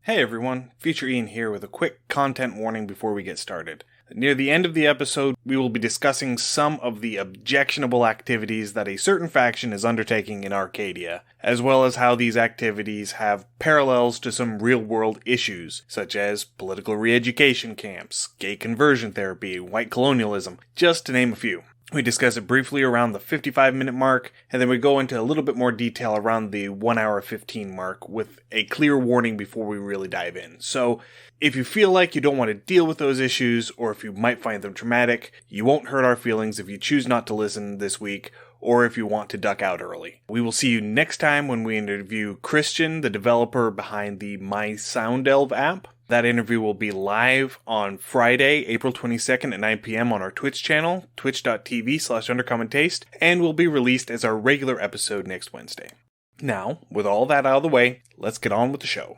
Hey everyone, Future Ian here with a quick content warning before we get started. Near the end of the episode, we will be discussing some of the objectionable activities that a certain faction is undertaking in Arcadia, as well as how these activities have parallels to some real-world issues, such as political reeducation camps, gay conversion therapy, white colonialism, just to name a few. We discuss it briefly around the 55-minute mark, and then we go into a little bit more detail around the 1 hour 15 mark with a clear warning before we really dive in. So, if you feel like you don't want to deal with those issues, or if you might find them traumatic, you won't hurt our feelings if you choose not to listen this week, or if you want to duck out early. We will see you next time when we interview Christian, the developer behind the My Sound Elf app. That interview will be live on Friday, April 22nd at 9 p.m. on our Twitch channel, twitch.tv/Undercommon Taste, and will be released as our regular episode next Wednesday. Now, with all that out of the way, let's get on with the show.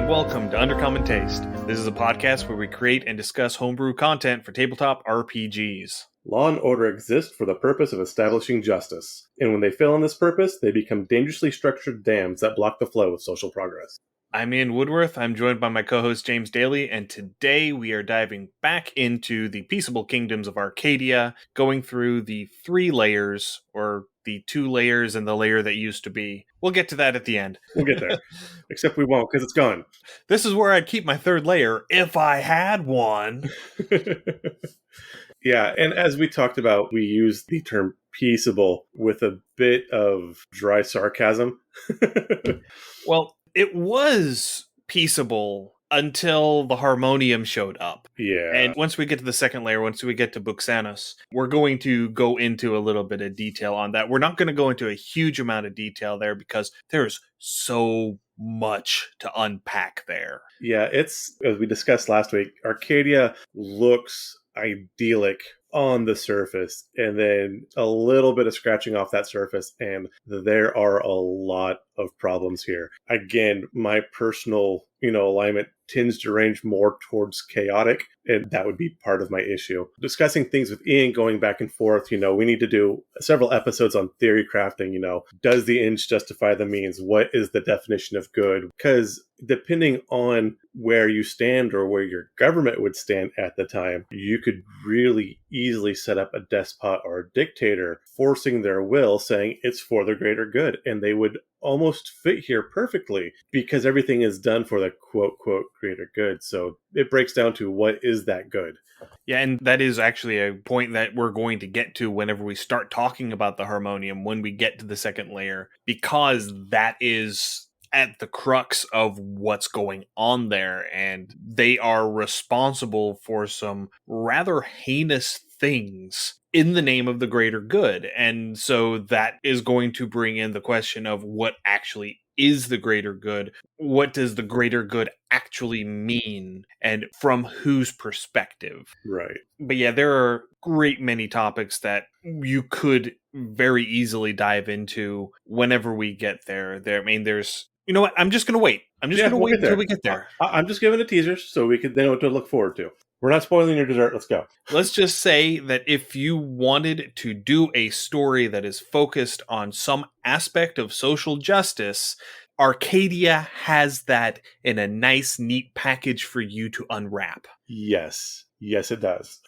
Welcome to Undercommon Taste. This is a podcast where we create and discuss homebrew content for tabletop RPGs. Law and order exist for the purpose of establishing justice, and when they fail in this purpose, they become dangerously structured dams that block the flow of social progress. I'm Ian Woodworth. I'm joined by my co-host James Daly, and today we are diving back into the peaceable kingdoms of Arcadia, going through the 3 layers, or the 2 layers and the layer that used to be. We'll get to that at the end. We'll get there. Except we won't, because it's gone. This is where I'd keep my 3rd layer, if I had one. Yeah, and as we talked about, we use the term peaceable with a bit of dry sarcasm. Well, it was peaceable until the Harmonium showed up. Yeah. And once we get to the 2nd layer, once we get to Buxanus, we're going to go into a little bit of detail on that. We're not going to go into a huge amount of detail there because there's so much to unpack there. Yeah, it's, as we discussed last week, Arcadia looks idyllic on the surface, and then a little bit of scratching off that surface, and there are a lot of problems here. Again, my personal, alignment tends to range more towards chaotic, and that would be part of my issue. Discussing things with Ian, going back and forth, we need to do several episodes on theory crafting, does the ends justify the means? What is the definition of good? Because depending on where you stand or where your government would stand at the time, you could really easily set up a despot or a dictator forcing their will, saying it's for the greater good, and they would almost fit here perfectly because everything is done for the quote greater good. So it breaks down to what is that good. Yeah, and that is actually a point that we're going to get to whenever we start talking about the Harmonium, when we get to the 2nd layer, because that is at the crux of what's going on there, and they are responsible for some rather heinous things in the name of the greater good. And so that is going to bring in the question of what actually is the greater good? What does the greater good actually mean? And from whose perspective? Right. But yeah, there are great many topics that you could very easily dive into whenever we get there. There's, you know what? I'm just going to wait. I'm just going to wait until we get there. I'm just giving a teaser so we can know what to look forward to. We're not spoiling your dessert. Let's go. Let's just say that if you wanted to do a story that is focused on some aspect of social justice, Arcadia has that in a nice, neat package for you to unwrap. Yes. Yes, it does.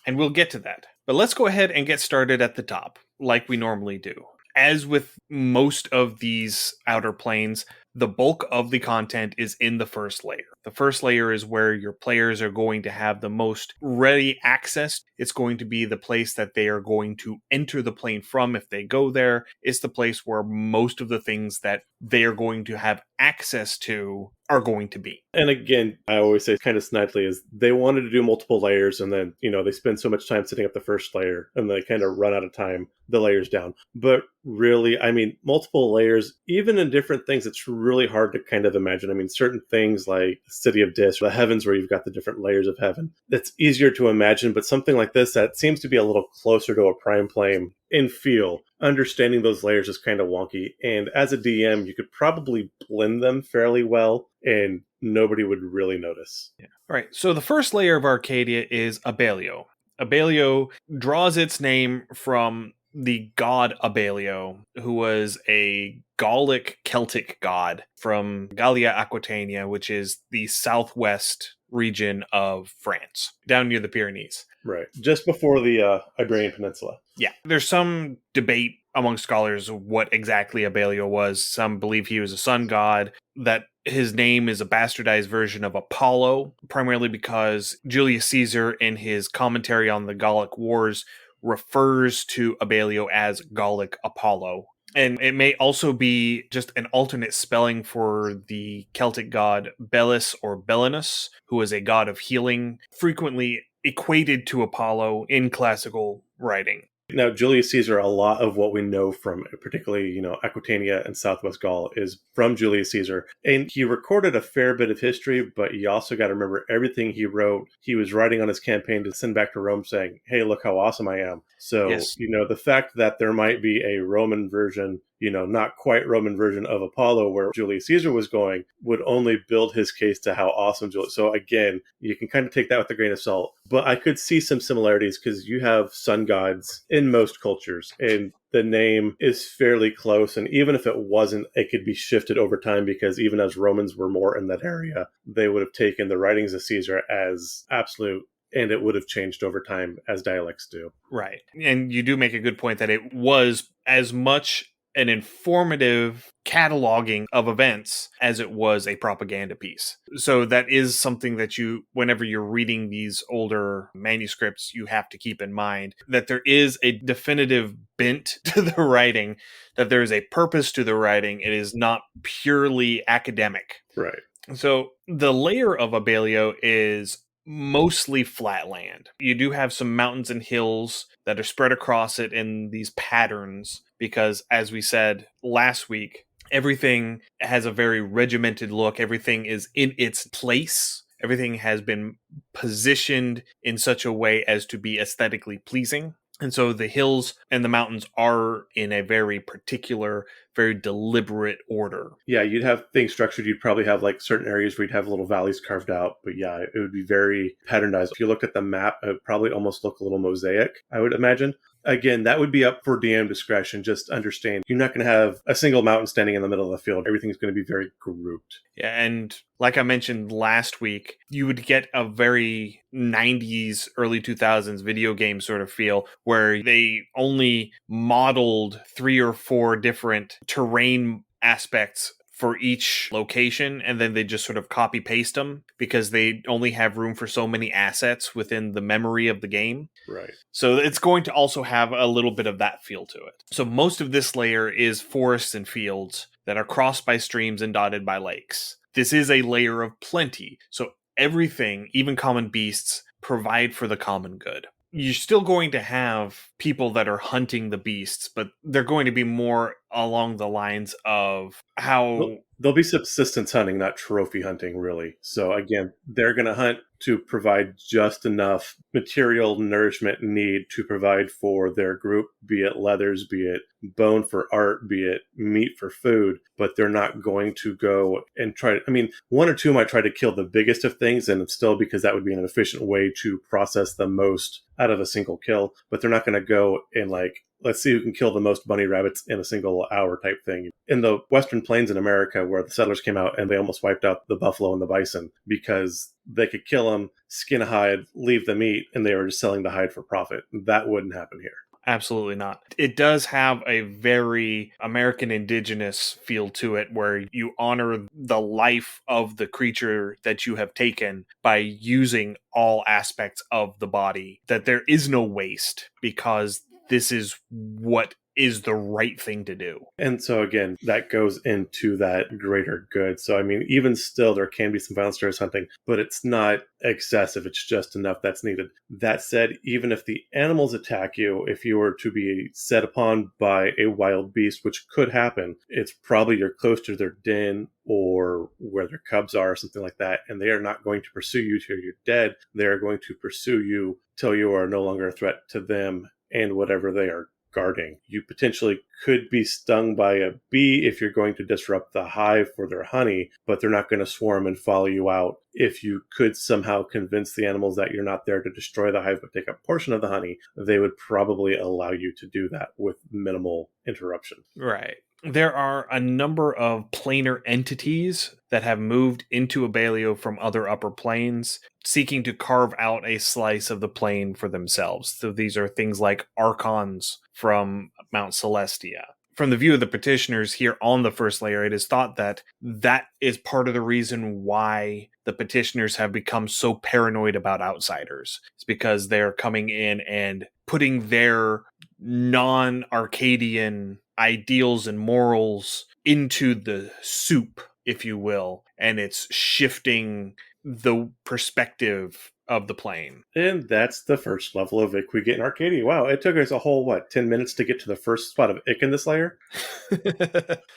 And we'll get to that. But let's go ahead and get started at the top, like we normally do. As with most of these outer planes, the bulk of the content is in the 1st layer. The 1st layer is where your players are going to have the most ready access. It's going to be the place that they are going to enter the plane from if they go there. It's the place where most of the things that they are going to have access to are going to be. And again, I always say kind of snidely is they wanted to do multiple layers, and then, they spend so much time setting up the 1st layer and they kind of run out of time, the layers down. But really, multiple layers, even in different things, it's really hard to kind of imagine. Certain things like the City of Dis, or the heavens where you've got the different layers of heaven, that's easier to imagine, but something like this that seems to be a little closer to a prime plane and feel. Understanding those layers is kind of wonky. And as a DM, you could probably blend them fairly well and nobody would really notice. Yeah. All right. So the first layer of Arcadia is Abelio. Abelio draws its name from the god Abelio, who was a Gallic Celtic god from Gallia Aquitania, which is the southwest region of France, down near the Pyrenees. Right. Just before the Iberian Peninsula. Yeah. There's some debate among scholars of what exactly Abelio was. Some believe he was a sun god, that his name is a bastardized version of Apollo, primarily because Julius Caesar, in his commentary on the Gallic Wars, refers to Abelio as Gallic Apollo. And it may also be just an alternate spelling for the Celtic god Belus or Belinus, who is a god of healing, frequently equated to Apollo in classical writing. Now, Julius Caesar, a lot of what we know from particularly, Aquitania and Southwest Gaul is from Julius Caesar. And he recorded a fair bit of history, but you also got to remember everything he wrote, he was writing on his campaign to send back to Rome saying, hey, look how awesome I am. So, Yes. The fact that there might be a Roman version, not quite Roman version of Apollo where Julius Caesar was going would only build his case to how awesome Julius. So again, you can kind of take that with a grain of salt, but I could see some similarities because you have sun gods in most cultures and the name is fairly close. And even if it wasn't, it could be shifted over time because even as Romans were more in that area, they would have taken the writings of Caesar as absolute. And it would have changed over time as dialects do. Right. And you do make a good point that it was as much an informative cataloging of events as it was a propaganda piece. So that is something that whenever you're reading these older manuscripts, you have to keep in mind that there is a definitive bent to the writing, that there is a purpose to the writing. It is not purely academic. Right. So the layer of Abelio is mostly flat land. You do have some mountains and hills that are spread across it in these patterns because, as we said last week, everything has a very regimented look. Everything is in its place. Everything has been positioned in such a way as to be aesthetically pleasing. And so the hills and the mountains are in a very particular, very deliberate order. Yeah, you'd have things structured. You'd probably have like certain areas where you'd have little valleys carved out. But yeah, it would be very patternized. If you looked at the map, it would probably almost look a little mosaic, I would imagine. Again, that would be up for DM discretion. Just understand, you're not going to have a single mountain standing in the middle of the field. Everything's going to be very grouped. Yeah, and like I mentioned last week, you would get a very 90s, early 2000s video game sort of feel where they only modeled 3 or 4 different terrain aspects for each location, and then they just sort of copy paste them because they only have room for so many assets within the memory of the game. Right. So it's going to also have a little bit of that feel to it. So most of this layer is forests and fields that are crossed by streams and dotted by lakes. This is a layer of plenty. So everything, even common beasts, provide for the common good. You're still going to have people that are hunting the beasts, but they're going to be more along the lines of how... There'll be subsistence hunting, not trophy hunting, really. So again, they're going to hunt to provide just enough material nourishment need to provide for their group, be it leathers, be it bone for art, be it meat for food, but they're not going to go and try to, I mean, 1 or 2 might try to kill the biggest of things, and still because that would be an efficient way to process the most out of a single kill, but they're not going to go and like, let's see who can kill the most bunny rabbits in a single hour type thing. In the Western Plains in America, where the settlers came out and they almost wiped out the buffalo and the bison because they could kill them, skin a hide, leave the meat, and they were just selling the hide for profit. That wouldn't happen here. Absolutely not. It does have a very American indigenous feel to it where you honor the life of the creature that you have taken by using all aspects of the body, that there is no waste because this is what is the right thing to do. And so again, that goes into that greater good. So I mean, even still, there can be some violence towards hunting, but it's not excessive. It's just enough that's needed. That said, even if the animals attack you, if you were to be set upon by a wild beast, which could happen, it's probably you're close to their den or where their cubs are or something like that, and they are not going to pursue you till you're dead. They are going to pursue you till you are no longer a threat to them and whatever they are guarding. You potentially could be stung by a bee if you're going to disrupt the hive for their honey, but they're not going to swarm and follow you out. If you could somehow convince the animals that you're not there to destroy the hive but take a portion of the honey, they would probably allow you to do that with minimal interruption. Right. There are a number of planar entities that have moved into Abelio from other upper planes, seeking to carve out a slice of the plane for themselves. So these are things like archons from Mount Celestia. From the view of the petitioners here on the first layer, it is thought that that is part of the reason why the petitioners have become so paranoid about outsiders. It's because they're coming in and putting their non-Arcadian ideals and morals into the soup, if you will, and it's shifting the perspective of the plane. And that's the first level of ick we get in Arcadia. Wow, it took us a whole, 10 minutes to get to the first spot of ick in this layer?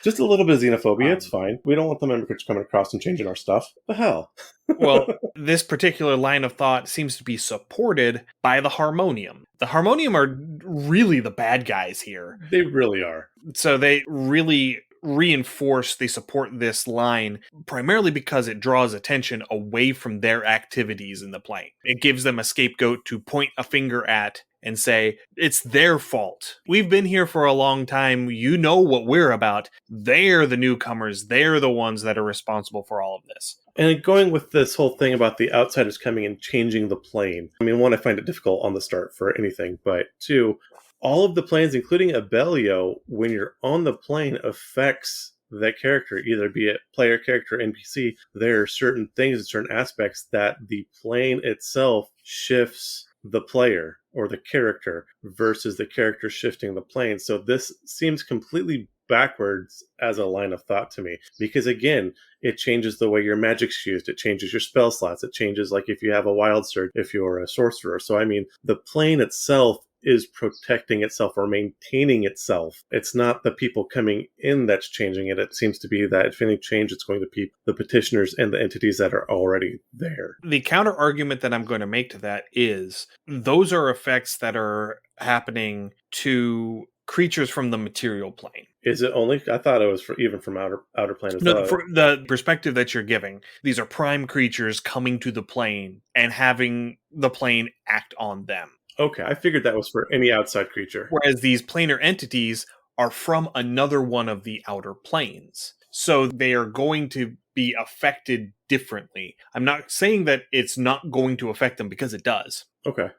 Just a little bit of xenophobia, it's fine. We don't want the immigrants coming across and changing our stuff. The hell? Well, this particular line of thought seems to be supported by the Harmonium. The Harmonium are really the bad guys here. They really are. So they really they support this line primarily because it draws attention away from their activities in the plane. It gives them a scapegoat to point a finger at and say, it's their fault. We've been here for a long time. You know what we're about. They're the newcomers. They're the ones that are responsible for all of this. And going with this whole thing about the outsiders coming and changing the plane. I mean, one, I find it difficult on the start for anything, but two, all of the planes, including Abelio, when you're on the plane, affects that character, either be it player, character, NPC. There are certain things and certain aspects that the plane itself shifts the player or the character versus the character shifting the plane. So this seems completely backwards as a line of thought to me, because again, it changes the way your magic's used, it changes your spell slots, it changes, like if you have a wild surge, if you're a sorcerer. So I mean, the plane itself is protecting itself or maintaining itself. It's not the people coming in that's changing it. It seems to be that if any change, it's going to be the petitioners and the entities that are already there. The counter argument that I'm going to make to that is those are effects that are happening to creatures from the material plane. Is it only? I thought it was even from outer plane as well. No, for the perspective that you're giving, these are prime creatures coming to the plane and having the plane act on them. Okay, I figured that was for any outside creature. Whereas these planar entities are from another one of the outer planes. So they are going to be affected differently. I'm not saying that it's not going to affect them, because it does. Okay.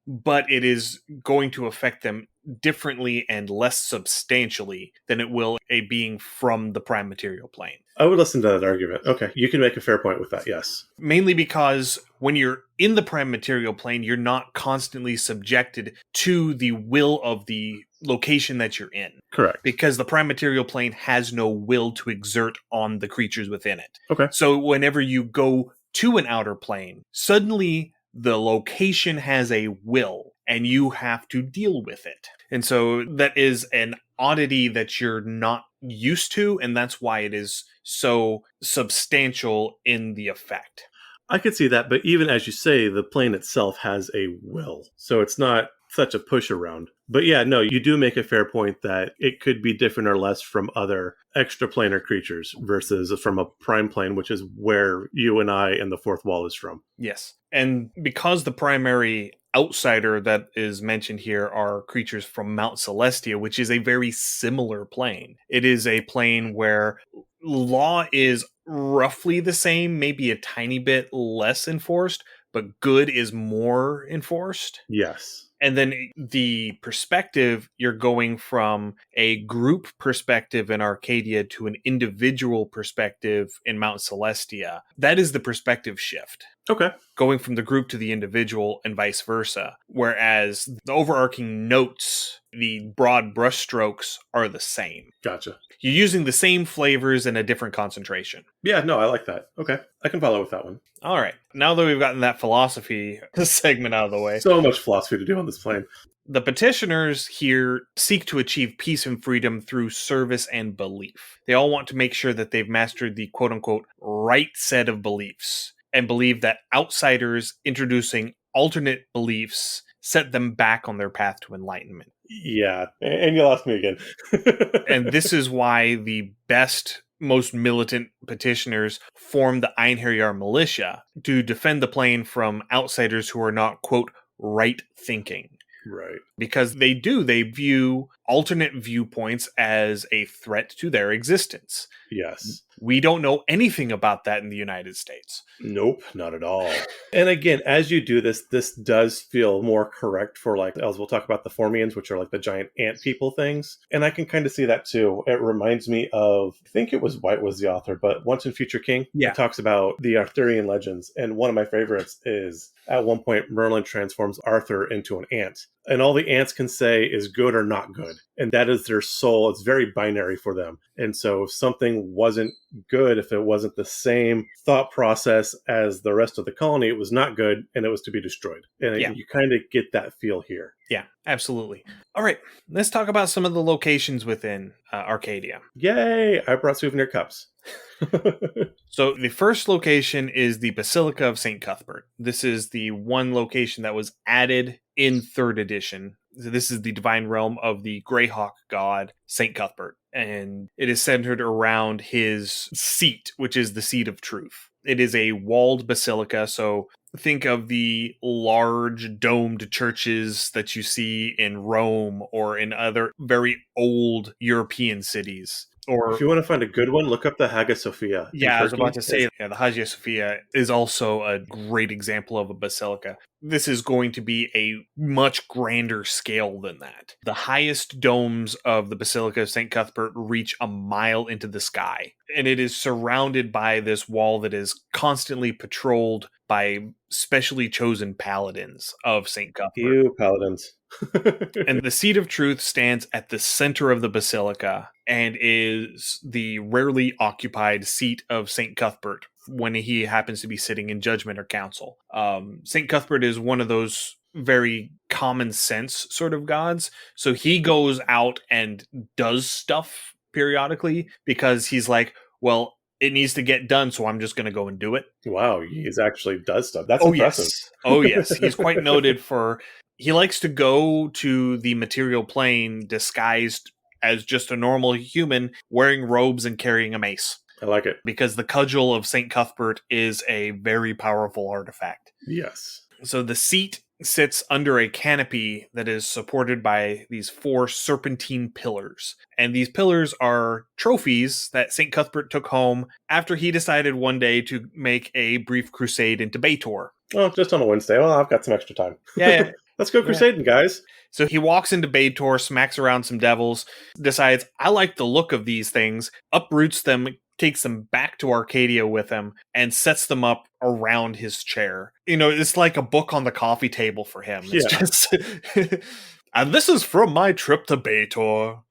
But it is going to affect them differently and less substantially than it will a being from the prime material plane. I would listen to that argument. Okay, you can make a fair point with that, yes. Mainly because when you're in the prime material plane, you're not constantly subjected to the will of the location that you're in. Correct. Because the prime material plane has no will to exert on the creatures within it. Okay. So whenever you go to an outer plane, suddenly the location has a will and you have to deal with it. And so that is an oddity that you're not used to, and that's why it is so substantial in the effect. I could see that, but even as you say, the plane itself has a will. So it's not such a push around. But yeah, no, you do make a fair point that it could be different or less from other extraplanar creatures versus from a prime plane, which is where you and I and the fourth wall is from. Yes. And because the primary outsider that is mentioned here are creatures from Mount Celestia, which is a very similar plane. It is a plane where law is roughly the same, maybe a tiny bit less enforced, but good is more enforced. Yes. And then the perspective, you're going from a group perspective in Arcadia to an individual perspective in Mount Celestia. That is the perspective shift. Okay. Going from the group to the individual and vice versa. Whereas the overarching notes, the broad brushstrokes are the same. Gotcha. You're using the same flavors in a different concentration. Yeah, no, I like that. Okay. I can follow with that one. All right. Now that we've gotten that philosophy segment out of the way. So much philosophy to do on this plane. The petitioners here seek to achieve peace and freedom through service and belief. They all want to make sure that they've mastered the quote-unquote right set of beliefs and believe that outsiders introducing alternate beliefs set them back on their path to enlightenment. Yeah, and you lost me again. And this is why the best, most militant petitioners form the Einherjar militia to defend the plane from outsiders who are not, quote, right thinking. Right. Because they view alternate viewpoints as a threat to their existence. Yes. We don't know anything about that in the United States. Nope, not at all. And again, as you do this does feel more correct for, like, as we'll talk about the formians, which are like the giant ant people things. And I can kind of see that too. It reminds me of, I think it was White was the author, but Once and Future King. Yeah. It talks about the Arthurian legends. And one of my favorites is at one point Merlin transforms Arthur into an ant. And all the ants can say is good or not good. And that is their soul. It's very binary for them. And so if something wasn't good, if it wasn't the same thought process as the rest of the colony, it was not good and it was to be destroyed. And you kind of get that feel here. Yeah, absolutely. All right, let's talk about some of the locations within Arcadia. Yay! I brought souvenir cups. So the first location is the Basilica of St Cuthbert. This is the one location that was added in 3rd edition. So this is the divine realm of the Greyhawk god, St Cuthbert. And it is centered around his seat, which is the seat of truth. It is a walled basilica, so think of the large domed churches that you see in Rome or in other very old European cities. Or, if you want to find a good one, look up the Hagia Sophia. Yeah, I was about to say, the Hagia Sophia is also a great example of a basilica. This is going to be a much grander scale than that. The highest domes of the Basilica of St. Cuthbert reach a mile into the sky, and it is surrounded by this wall that is constantly patrolled by specially chosen paladins of St. Cuthbert. You paladins. And the seat of truth stands at the center of the basilica and is the rarely occupied seat of St. Cuthbert when he happens to be sitting in judgment or council. St. Cuthbert is one of those very common sense sort of gods. So he goes out and does stuff periodically because he's like, well, it needs to get done, so I'm just going to go and do it. Wow, he actually does stuff. That's impressive. Yes. Oh, yes. He's quite noted for... He likes to go to the material plane disguised as just a normal human, wearing robes and carrying a mace. I like it. Because the cudgel of St. Cuthbert is a very powerful artifact. Yes. So the seat sits under a canopy that is supported by these 4 serpentine pillars. And these pillars are trophies that St. Cuthbert took home after he decided one day to make a brief crusade into Baitor. Oh, just on a Wednesday. Well, I've got some extra time. Yeah. Let's go crusading, guys. So he walks into Baitor, smacks around some devils, decides, I like the look of these things, uproots them, takes them back to Arcadia with him, and sets them up around his chair. You know, it's like a book on the coffee table for him. It's just... And this is from my trip to Baitor.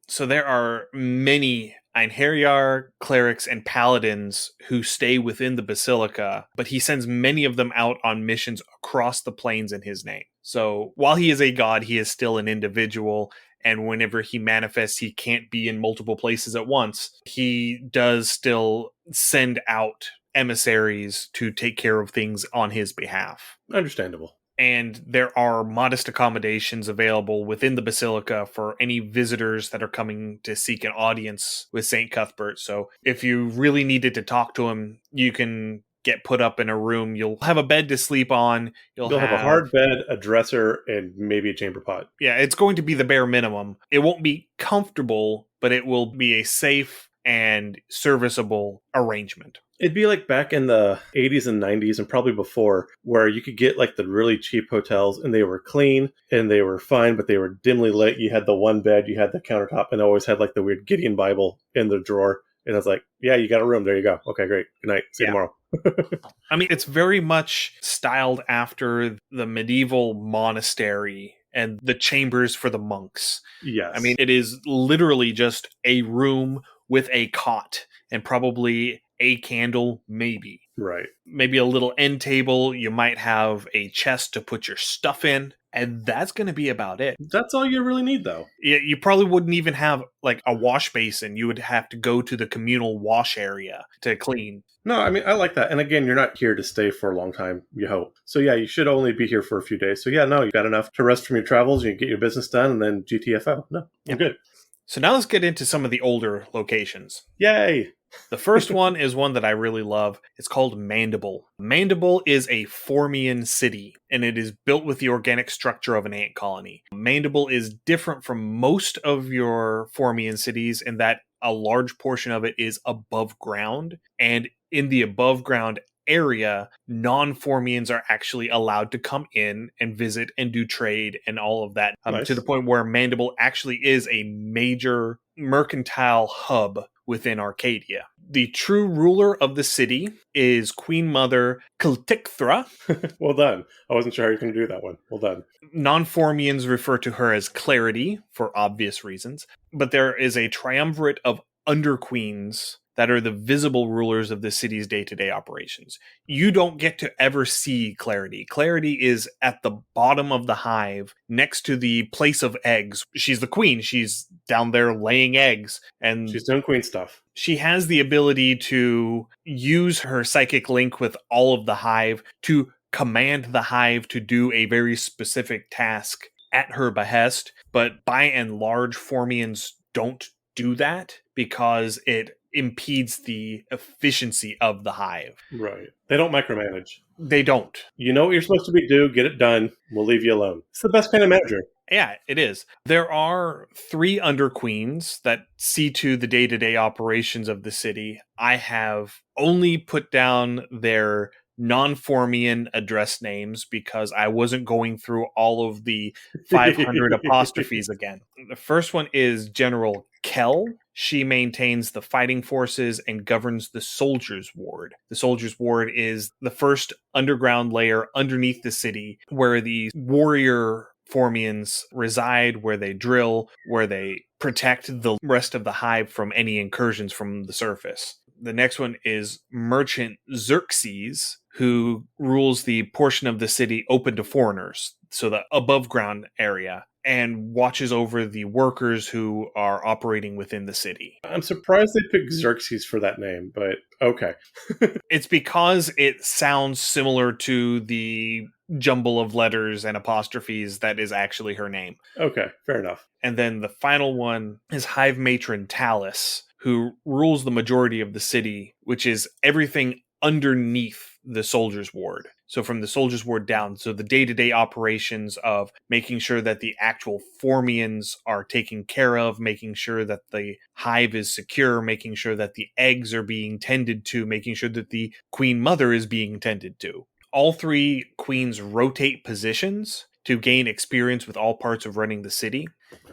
So there are many Einherjar, clerics, and paladins who stay within the basilica, but he sends many of them out on missions across the plains in his name. So while he is a god, he is still an individual, and whenever he manifests, he can't be in multiple places at once. He does still send out emissaries to take care of things on his behalf. Understandable. And there are modest accommodations available within the basilica for any visitors that are coming to seek an audience with St. Cuthbert. So if you really needed to talk to him, you can get put up in a room. You'll have a bed to sleep on. You'll have a hard bed, a dresser, and maybe a chamber pot. Yeah, it's going to be the bare minimum. It won't be comfortable, but it will be a safe and serviceable arrangement. It'd be like back in the 80s and 90s and probably before, where you could get like the really cheap hotels and they were clean and they were fine, but they were dimly lit. You had the one bed, you had the countertop, and always had like the weird Gideon Bible in the drawer. And I was like, yeah, you got a room. There you go. Okay, great. Good night. See you tomorrow. I mean, it's very much styled after the medieval monastery and the chambers for the monks. Yes. I mean, it is literally just a room with a cot and probably a candle, maybe. Right. Maybe a little end table. You might have a chest to put your stuff in. And that's going to be about it. That's all you really need, though. You probably wouldn't even have like a wash basin. You would have to go to the communal wash area to clean. No, I mean, I like that. And again, you're not here to stay for a long time, you hope. So yeah, you should only be here for a few days. So yeah, no, you got enough to rest from your travels. You can get your business done and then GTFO. No, I'm good. So now let's get into some of the older locations. Yay! The first one is one that I really love. It's called Mandible. Mandible is a formian city, and it is built with the organic structure of an ant colony. Mandible is different from most of your formian cities in that a large portion of it is above ground, and in the above ground area, non-formians are actually allowed to come in and visit and do trade and all of that, Nice. to the point where Mandible actually is a major mercantile hub within Arcadia. The true ruler of the city is Queen Mother Kiltikthra. Well done. I wasn't sure how you were going to do that one. Well done. Non-formians refer to her as Clarity for obvious reasons, but there is a triumvirate of underqueens that are the visible rulers of the city's day-to-day operations. You don't get to ever see Clarity. Clarity is at the bottom of the hive, next to the place of eggs. She's the queen. She's down there laying eggs. And she's doing queen stuff. She has the ability to use her psychic link with all of the hive to command the hive to do a very specific task at her behest. But by and large, formians don't do that because it impedes the efficiency of the hive. Right. They don't micromanage. They don't. You know what you're supposed to be do, get it done, we'll leave you alone. It's the best kind of manager. Yeah, it is. There are 3 underqueens that see to the day-to-day operations of the city. I have only put down their non-formian address names because I wasn't going through all of the 500 apostrophes again. The first one is General Kell. She maintains the fighting forces and governs the Soldiers' Ward. The Soldiers' Ward is the first underground layer underneath the city where the warrior formians reside, where they drill, where they protect the rest of the hive from any incursions from the surface. The next one is Merchant Xerxes, who rules the portion of the city open to foreigners, so the above ground area, and watches over the workers who are operating within the city. I'm surprised they picked Xerxes for that name, but okay. It's because it sounds similar to the jumble of letters and apostrophes that is actually her name. Okay, fair enough. And then the final one is Hive Matron Talus, who rules the majority of the city, which is everything underneath the Soldiers' Ward. So from the Soldiers' Ward down, so the day-to-day operations of making sure that the actual formians are taken care of, making sure that the hive is secure, making sure that the eggs are being tended to, making sure that the Queen Mother is being tended to. All 3 queens rotate positions to gain experience with all parts of running the city.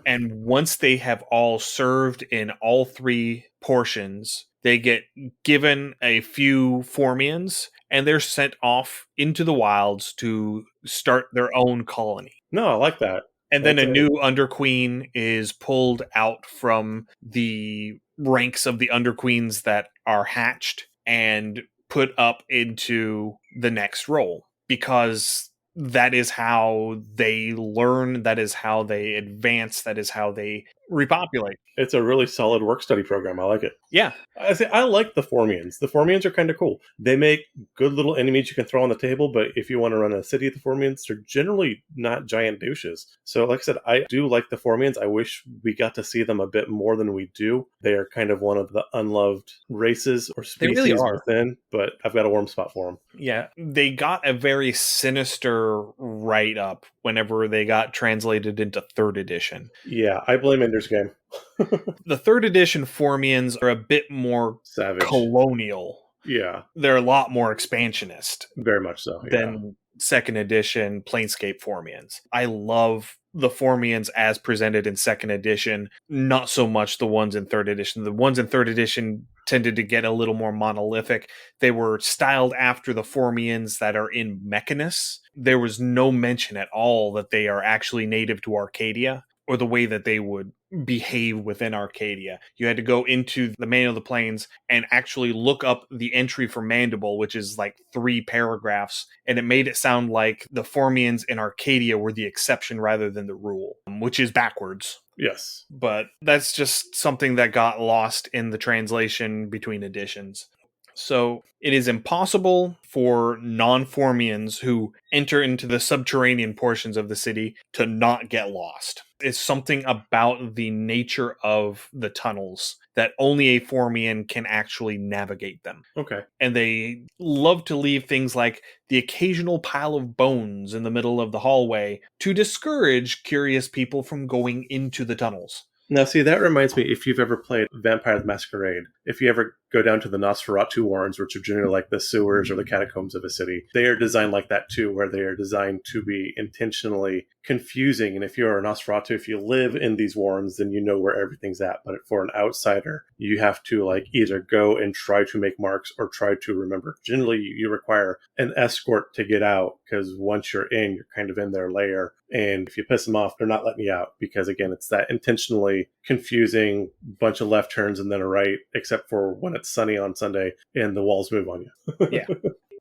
And once they have all served in all 3 portions, they get given a few formians and they're sent off into the wilds to start their own colony. No, I like that. And then a new underqueen is pulled out from the ranks of the underqueens that are hatched and put up into the next role, because that is how they learn, that is how they advance, that is how they repopulate. It's a really solid work study program. I like it. Yeah. I like the formians. The formians are kind of cool. They make good little enemies you can throw on the table, but if you want to run a city of the formians, they're generally not giant douches. So like I said, I do like the formians. I wish we got to see them a bit more than we do. They are kind of one of the unloved races or species really are. within, but I've got a warm spot for them. Yeah. They got a very sinister write-up whenever they got translated into 3rd edition. Yeah, I blame Ender's Game. The 3rd edition formians are a bit more savage, colonial. Yeah. They're a lot more expansionist. Very much so. Than 2nd edition Planescape formians. I love the formians as presented in 2nd edition, not so much the ones in 3rd edition. The ones in 3rd edition tended to get a little more monolithic. They were styled after the formians that are in Mechanus. There was no mention at all that they are actually native to Arcadia, or the way that they would behave within Arcadia. You had to go into the Manual of the Plains and actually look up the entry for Mandible, which is like 3 paragraphs, and it made it sound like the formians in Arcadia were the exception rather than the rule, which is backwards. Yes. But that's just something that got lost in the translation between editions. So it is impossible for non-formians who enter into the subterranean portions of the city to not get lost. It's something about the nature of the tunnels that only a formian can actually navigate them. Okay. And they love to leave things like the occasional pile of bones in the middle of the hallway to discourage curious people from going into the tunnels. Now, see, that reminds me, if you've ever played Vampire the Masquerade, if you ever go down to the Nosferatu warrens, which are generally like the sewers or the catacombs of a city, they are designed like that too, where they are designed to be intentionally confusing. And if you're a Nosferatu, if you live in these warrens, then you know where everything's at. But for an outsider, you have to like either go and try to make marks or try to remember. Generally, you require an escort to get out, because once you're in, you're kind of in their lair. And if you piss them off, they're not letting you out, because again, it's that intentionally confusing bunch of left turns and then a right, except for when it's sunny on Sunday and the walls move on you. Yeah.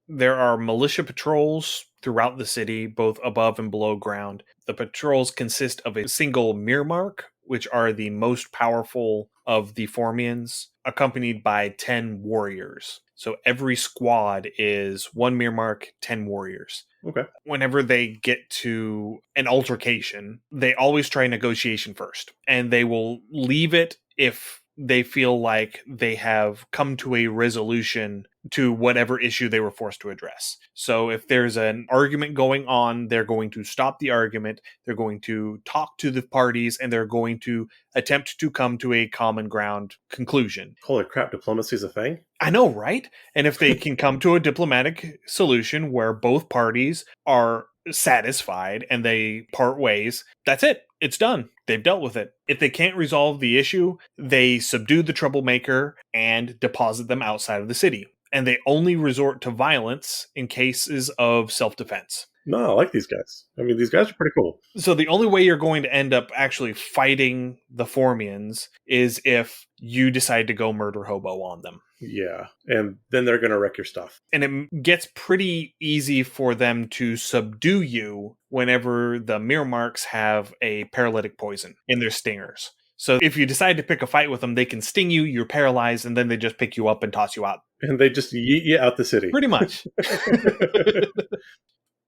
There are militia patrols throughout the city, both above and below ground. The patrols consist of a single mirror mark, which are the most powerful of the formians, accompanied by 10 warriors. So every squad is 1 mirror mark, 10 warriors. Okay. Whenever they get to an altercation, they always try negotiation first, and they will leave it if they feel like they have come to a resolution to whatever issue they were forced to address. So if there's an argument going on, they're going to stop the argument, they're going to talk to the parties, and they're going to attempt to come to a common ground conclusion. Holy crap, diplomacy is a thing? I know, right? And if they can come to a diplomatic solution where both parties are satisfied and they part ways, that's it. It's done. They've dealt with it. If they can't resolve the issue, they subdue the troublemaker and deposit them outside of the city. And they only resort to violence in cases of self-defense. No, I like these guys. I mean, these guys are pretty cool. So the only way you're going to end up actually fighting the formians is if you decide to go murder hobo on them. Yeah, and then they're going to wreck your stuff. And it gets pretty easy for them to subdue you whenever the mirror marks have a paralytic poison in their stingers. So if you decide to pick a fight with them, they can sting you, you're paralyzed, and then they just pick you up and toss you out. And they just yeet you out the city. Pretty much.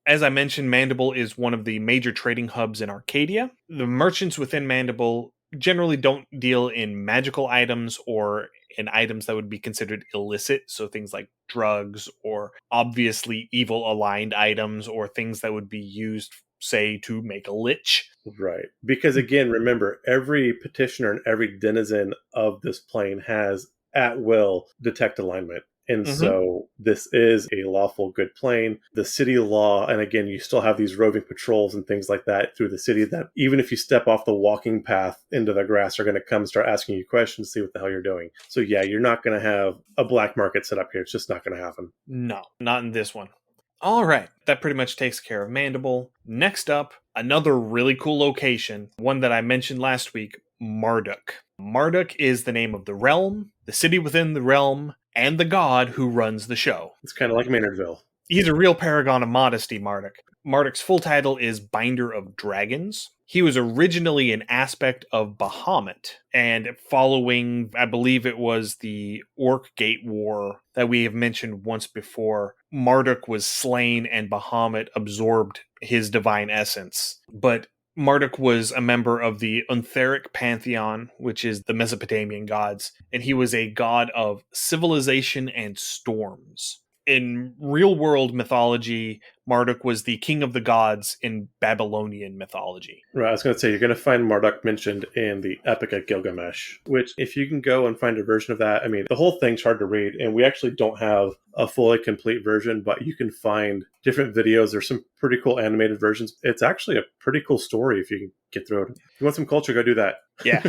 As I mentioned, Mandible is one of the major trading hubs in Arcadia. The merchants within Mandible generally don't deal in magical items or in items that would be considered illicit. So things like drugs or obviously evil aligned items or things that would be used, say, to make a lich. Right. Because again, remember, every petitioner and every denizen of this plane has at will detect alignment. And so this is a lawful good plane. The city law, and again, you still have these roving patrols and things like that through the city that even if you step off the walking path into the grass, are going to come start asking you questions, see what the hell you're doing. So yeah, you're not going to have a black market set up here. It's just not going to happen. No, not in this one. All right, that pretty much takes care of Mandible. Next up, another really cool location, one that I mentioned last week, Marduk. Marduk is the name of the realm, the city within the realm, and the god who runs the show. It's kind of like Maynardville. He's a real paragon of modesty, Marduk. Marduk's full title is Binder of Dragons. He was originally an aspect of Bahamut, and following, I believe it was the Orc Gate War that we have mentioned once before, Marduk was slain and Bahamut absorbed his divine essence. But Marduk was a member of the Untheric pantheon, which is the Mesopotamian gods, and he was a god of civilization and storms. In real-world mythology, Marduk was the king of the gods in Babylonian mythology. Right, I was going to say, you're going to find Marduk mentioned in the Epic of Gilgamesh, which if you can go and find a version of that, I mean, the whole thing's hard to read, and we actually don't have a fully complete version, but you can find different videos. There's some pretty cool animated versions. It's actually a pretty cool story if you can get through it. If you want some culture, go do that. Yeah.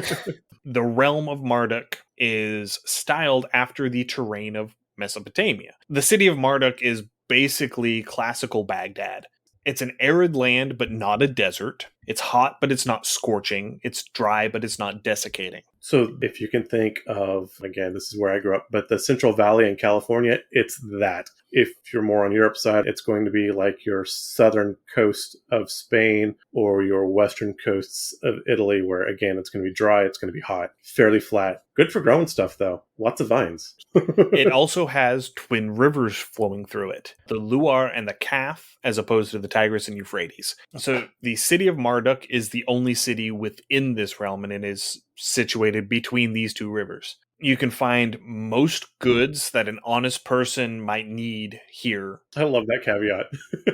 The realm of Marduk is styled after the terrain of Mesopotamia. The city of Marduk is basically classical Baghdad. It's an arid land, but not a desert. It's hot, but it's not scorching. It's dry, but it's not desiccating. So if you can think of, again, this is where I grew up, but the Central Valley in California, it's that. If you're more on Europe side, it's going to be like your southern coast of Spain or your western coasts of Italy, where, again, it's going to be dry, it's going to be hot, fairly flat. Good for growing stuff, though. Lots of vines. It also has twin rivers flowing through it, the Loire and the Calf, as opposed to the Tigris and Euphrates. So the city of Marduk is the only city within this realm, and it is situated between these two rivers. You can find most goods that an honest person might need here. I love that caveat.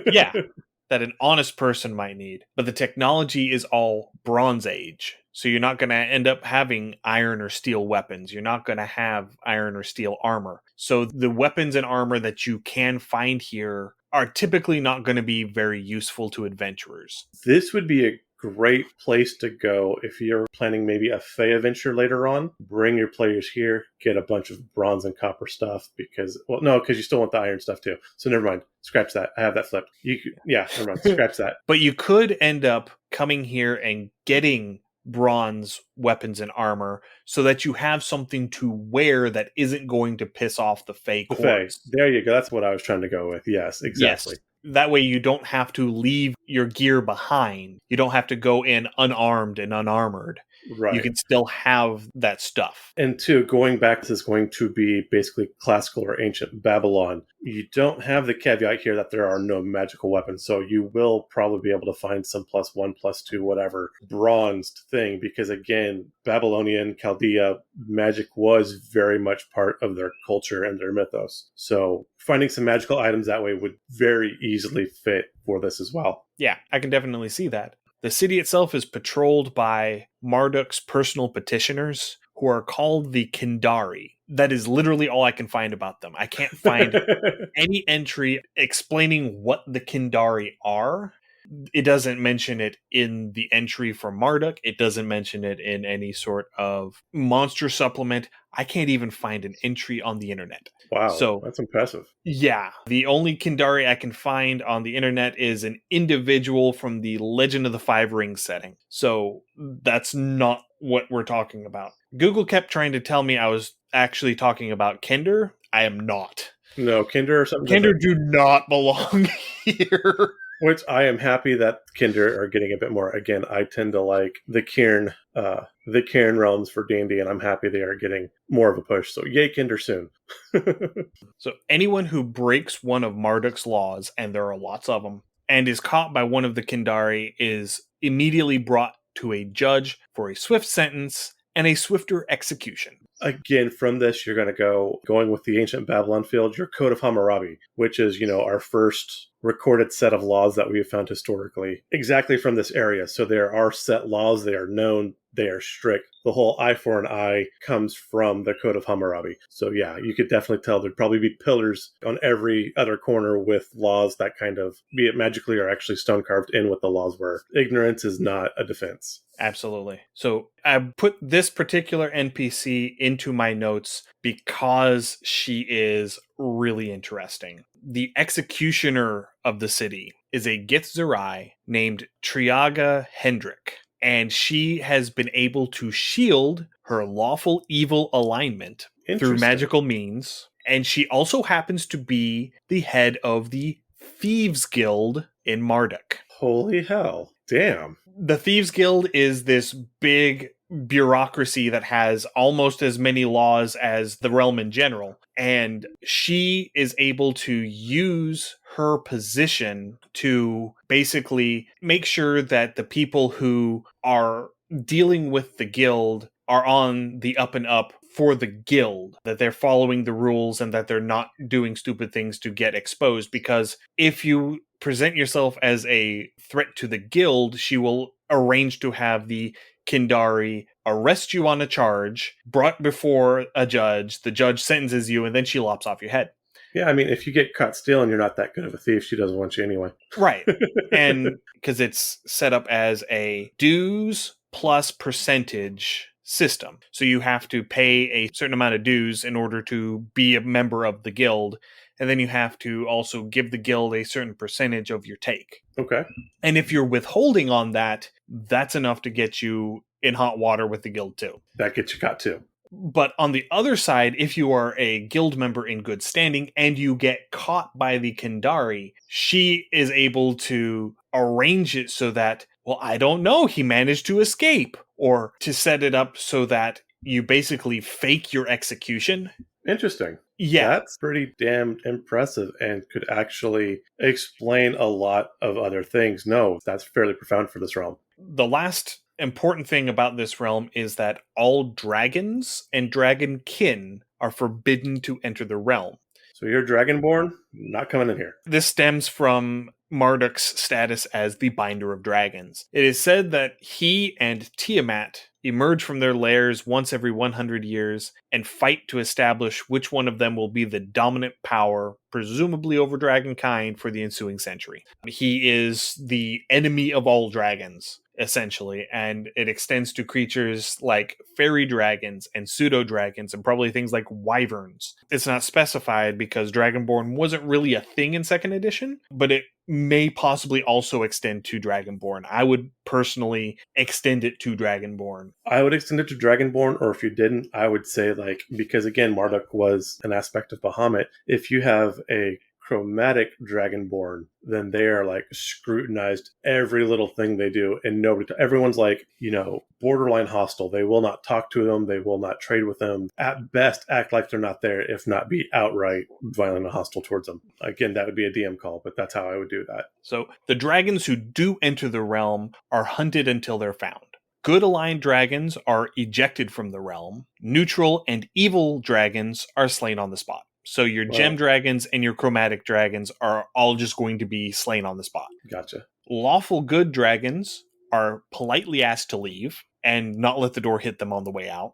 Yeah, that an honest person might need. But the technology is all Bronze Age. So you're not going to end up having iron or steel weapons. You're not going to have iron or steel armor. So the weapons and armor that you can find here are typically not going to be very useful to adventurers. This would be a great place to go if you're planning maybe a Fey adventure later on. Bring your players here, get a bunch of bronze and copper stuff because you still want the iron stuff too. So never mind. Scratch that. I have that flipped. Never mind. Scratch that. But you could end up coming here and getting bronze weapons and armor so that you have something to wear that isn't going to piss off the Fey courts. There you go. That's what I was trying to go with. Yes, exactly. Yes. That way you don't have to leave your gear behind. You don't have to go in unarmed and unarmored. Right. You can still have that stuff. And two, going back, this is going to be basically classical or ancient Babylon. You don't have the caveat here that there are no magical weapons, so you will probably be able to find some +1, +2, whatever, bronzed thing, because again, Babylonian, Chaldea, magic was very much part of their culture and their mythos. So finding some magical items that way would very easily fit for this as well. Yeah, I can definitely see that. The city itself is patrolled by Marduk's personal petitioners, who are called the Kindari. That is literally all I can find about them. I can't find any entry explaining what the Kindari are. It doesn't mention it in the entry for Marduk. It doesn't mention it in any sort of monster supplement. I can't even find an entry on the internet. Wow, so that's impressive. Yeah, the only Kindari I can find on the internet is an individual from the Legend of the Five Rings setting. So that's not what we're talking about. Google kept trying to tell me I was actually talking about Kender. I am not. No, Kender or something. Kender do not belong here. Which I am happy that Kinder are getting a bit more. Again, I tend to like the Cairn realms for D&D, and I'm happy they are getting more of a push. So yay, Kinder soon. So anyone who breaks one of Marduk's laws, and there are lots of them, and is caught by one of the Kindari is immediately brought to a judge for a swift sentence and a swifter execution. Again, from this, you're going to going with the ancient Babylon field, your Code of Hammurabi, which is, our first recorded set of laws that we have found historically, exactly from this area. So there are set laws, they are known, they are strict. The whole eye for an eye comes from the Code of Hammurabi. So yeah, you could definitely tell there'd probably be pillars on every other corner with laws that kind of, be it magically or actually stone carved in what the laws were. Ignorance is not a defense. Absolutely. So I put this particular NPC into my notes because she is really interesting. The executioner of the city is a Githzerai named Triaga Hendrik, and she has been able to shield her lawful evil alignment through magical means, and she also happens to be the head of the Thieves Guild in Marduk. Holy hell. Damn. The Thieves Guild is this big bureaucracy that has almost as many laws as the realm in general. And she is able to use her position to basically make sure that the people who are dealing with the guild are on the up and up for the guild, that they're following the rules and that they're not doing stupid things to get exposed. Because if you present yourself as a threat to the guild, she will arrange to have the Kindari arrest you on a charge, brought before a judge, the judge sentences you, and then she lops off your head. Yeah, I mean, if you get caught stealing, you're not that good of a thief. She doesn't want you anyway. Right. And because it's set up as a dues plus percentage system. So you have to pay a certain amount of dues in order to be a member of the guild. And then you have to also give the guild a certain percentage of your take. Okay. And if you're withholding on that, that's enough to get you in hot water with the guild too. That gets you got too. But on the other side, if you are a guild member in good standing and you get caught by the Kendari, she is able to arrange it so that, well, I don't know, he managed to escape. Or to set it up so that you basically fake your execution. Interesting. Yeah. That's pretty damn impressive and could actually explain a lot of other things. No, that's fairly profound for this realm. The last important thing about this realm is that all dragons and dragonkin are forbidden to enter the realm. So you're Dragonborn, not coming in here. This stems from Marduk's status as the binder of dragons. It is said that he and Tiamat emerge from their lairs once every 100 years and fight to establish which one of them will be the dominant power, presumably over dragonkind, for the ensuing century. He is the enemy of all dragons, essentially, and it extends to creatures like fairy dragons and pseudo-dragons and probably things like wyverns. It's not specified because Dragonborn wasn't really a thing in 2nd edition, but it may possibly also extend to Dragonborn. I would personally extend it to Dragonborn. I would extend it to Dragonborn, or if you didn't, I would say, like, because again, Marduk was an aspect of Bahamut. If you have a chromatic Dragonborn, then they are like scrutinized every little thing they do, and everyone's like, borderline hostile. They will not talk to them. They will not trade with them. At best, act like they're not there, if not be outright violent and hostile towards them. Again, that would be a DM call, but that's how I would do that. So the dragons who do enter the realm are hunted until they're found. Good aligned dragons are ejected from the realm. Neutral and evil dragons are slain on the spot. So your gem dragons and your chromatic dragons are all just going to be slain on the spot. Gotcha. Lawful good dragons are politely asked to leave and not let the door hit them on the way out.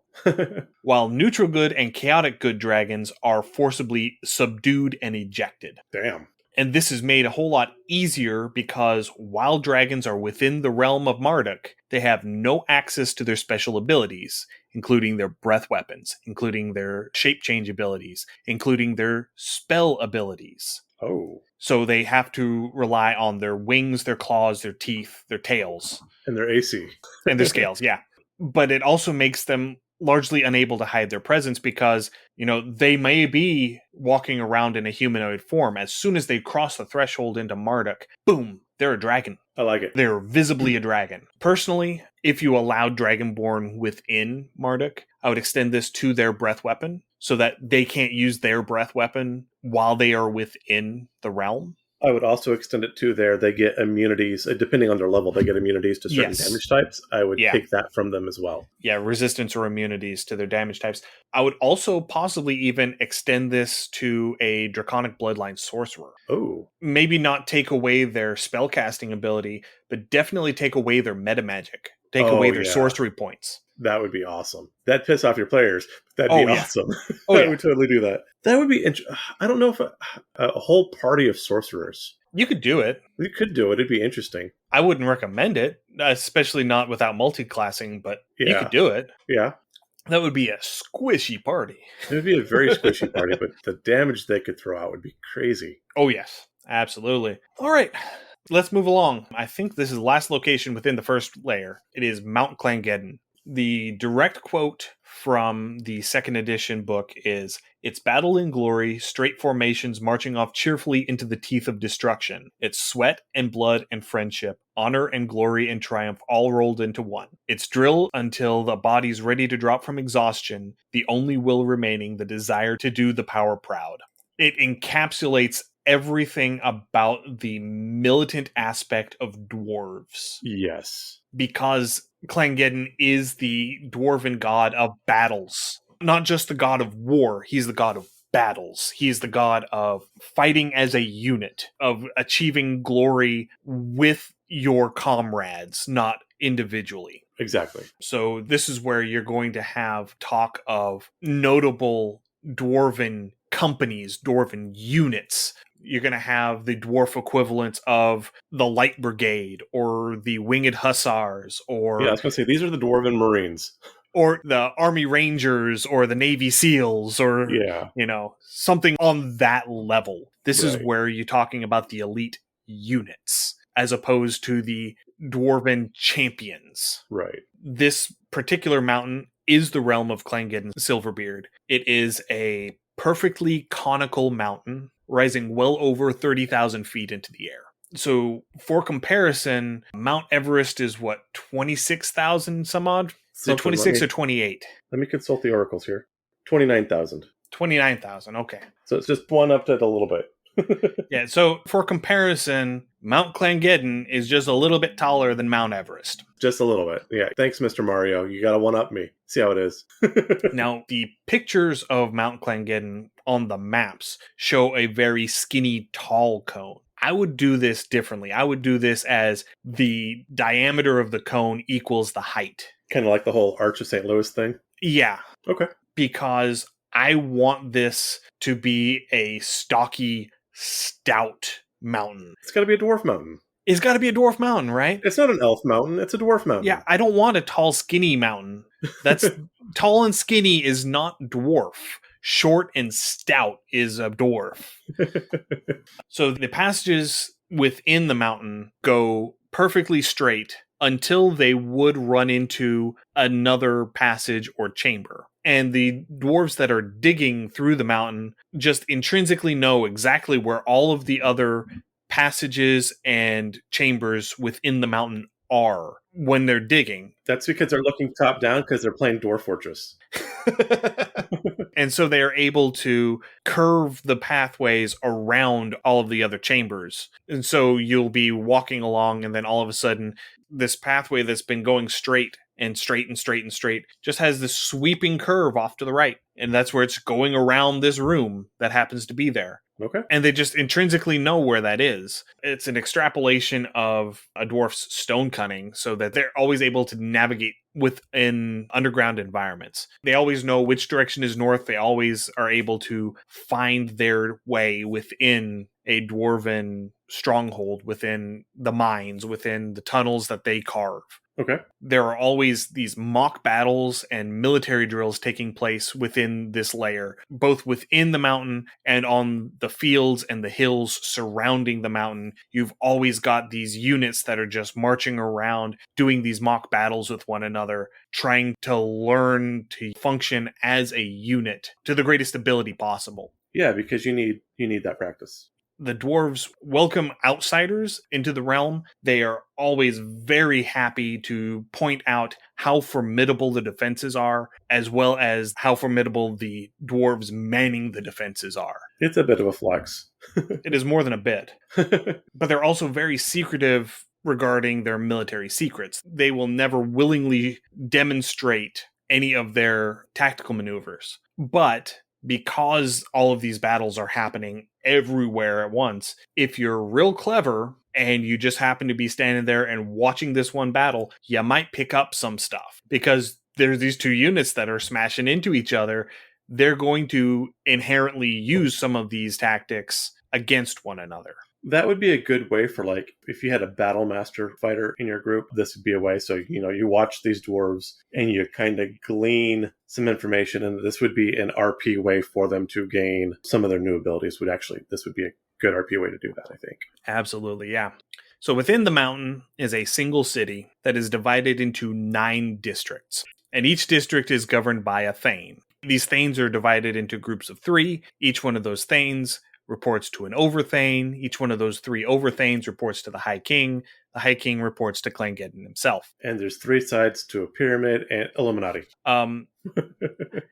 While neutral good and chaotic good dragons are forcibly subdued and ejected. Damn. And this is made a whole lot easier because while dragons are within the realm of Marduk, they have no access to their special abilities, including their breath weapons, including their shape change abilities, including their spell abilities. Oh. So they have to rely on their wings, their claws, their teeth, their tails. And their AC. And their scales, yeah. But it also makes them largely unable to hide their presence because, they may be walking around in a humanoid form. As soon as they cross the threshold into Marduk, boom, they're a dragon. I like it. They're visibly a dragon. Personally, if you allowed Dragonborn within Marduk, I would extend this to their breath weapon so that they can't use their breath weapon while they are within the realm. I would also extend it to they get immunities, depending on their level, they get immunities to certain damage types. I would take that from them as well. Yeah, resistance or immunities to their damage types. I would also possibly even extend this to a Draconic Bloodline Sorcerer. Oh. Maybe not take away their spellcasting ability, but definitely take away their meta magic. Take away their sorcery points. That would be awesome. That'd piss off your players. That'd be awesome. I would totally do that. That would be I don't know if a whole party of sorcerers. You could do it. We could do it. It'd be interesting. I wouldn't recommend it, especially not without multi-classing, but you could do it. Yeah. That would be a squishy party. It would be a very squishy party, but the damage they could throw out would be crazy. Oh, yes. Absolutely. All right. Let's move along. I think this is the last location within the first layer. It is Mount Clangeddin. The direct quote from the 2nd edition book is, "It's battle and glory, straight formations marching off cheerfully into the teeth of destruction. It's sweat and blood and friendship, honor and glory and triumph all rolled into one. It's drill until the body's ready to drop from exhaustion, the only will remaining, the desire to do the power proud." It encapsulates everything about the militant aspect of dwarves. Yes. Because Clangeddin is the dwarven god of battles. Not just the god of war, he's the god of battles. He's the god of fighting as a unit, of achieving glory with your comrades, not individually. Exactly. So this is where you're going to have talk of notable dwarven companies, dwarven units. You're going to have the dwarf equivalents of the Light Brigade or the Winged Hussars or... Yeah, I was going to say, these are the Dwarven Marines. or the Army Rangers or the Navy SEALs or, Yeah, something on that level. This is right. where you're talking about the elite units as opposed to the dwarven champions. Right. This particular mountain is the realm of Clangeddin Silverbeard. It is a perfectly conical mountain rising well over 30,000 feet into the air. So, for comparison, Mount Everest is what, 26,000 some odd? Is it 26 or 28? Let me consult the oracles here. 29,000. 29,000, okay. So it's just one up to it a little bit. Yeah, so for comparison, Mount Clangeddin is just a little bit taller than Mount Everest. Just a little bit. Yeah. Thanks, Mr. Mario. You got to one up me. See how it is. Now, the pictures of Mount Clangeddin on the maps show a very skinny, tall cone. I would do this differently. I would do this as the diameter of the cone equals the height. Kind of like the whole Arch of St. Louis thing? Yeah. Okay. Because I want this to be a stocky, stout mountain. It's got to be a dwarf mountain. It's got to be a dwarf mountain, right? It's not an elf mountain. It's a dwarf mountain. Yeah, I don't want a tall, skinny mountain. That's tall and skinny is not dwarf. Short and stout is a dwarf. So the passages within the mountain go perfectly straight until they would run into another passage or chamber. And the dwarves that are digging through the mountain just intrinsically know exactly where all of the other passages and chambers within the mountain are when they're digging. That's because they're looking top down because they're playing Dwarf Fortress. And so they are able to curve the pathways around all of the other chambers. And so you'll be walking along and then all of a sudden this pathway that's been going straight and straight and straight and straight just has this sweeping curve off to the right. And that's where it's going around this room that happens to be there. Okay. And they just intrinsically know where that is. It's an extrapolation of a dwarf's stone cunning so that they're always able to navigate within underground environments. They always know which direction is north. They always are able to find their way within a dwarven stronghold, within the mines, within the tunnels that they carve. Okay. There are always these mock battles and military drills taking place within this layer, both within the mountain and on the fields and the hills surrounding the mountain. You've always got these units that are just marching around, doing these mock battles with one another, trying to learn to function as a unit to the greatest ability possible. Yeah, because you need that practice. The dwarves welcome outsiders into the realm. They are always very happy to point out how formidable the defenses are, as well as how formidable the dwarves manning the defenses are. It's a bit of a flex. It is more than a bit. But they're also very secretive regarding their military secrets. They will never willingly demonstrate any of their tactical maneuvers. But because all of these battles are happening everywhere at once, if you're real clever and you just happen to be standing there and watching this one battle, you might pick up some stuff. Because there's these two units that are smashing into each other. They're going to inherently use some of these tactics against one another. That would be a good way for, like, if you had a battle master fighter in your group, this would be a way. So, you watch these dwarves and you kind of glean some information, and this would be an RP way for them to gain some of their new abilities. This would be a good RP way to do that, I think. Absolutely, yeah. So within the mountain is a single city that is divided into 9 districts, and each district is governed by a thane. These thanes are divided into groups of 3. Each one of those thanes reports to an overthane. Each one of those 3 overthanes reports to the High King. The High King reports to Clangedon himself. And there's 3 sides to a pyramid and Illuminati.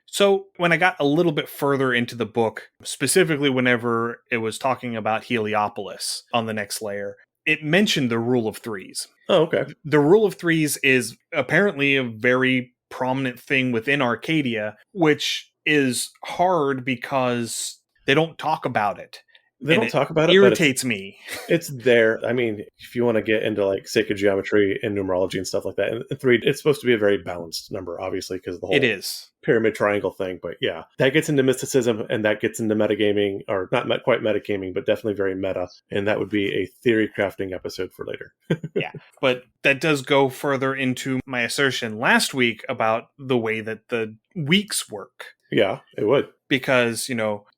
So when I got a little bit further into the book, specifically whenever it was talking about Heliopolis on the next layer, it mentioned the rule of 3s. Oh, okay. The rule of 3s is apparently a very prominent thing within Arcadia, which is hard because they don't talk about it. They and don't it talk about it, but irritates me. it's there. I mean, if you want to get into like sacred geometry and numerology and stuff like that, and 3, it's supposed to be a very balanced number, obviously, because of the It whole is. pyramid triangle thing. But yeah, that gets into mysticism, and that gets into metagaming, or not quite metagaming, but definitely very meta. And that would be a theory crafting episode for later. Yeah, but that does go further into my assertion last week about the way that the weeks work. Yeah, it would. Because,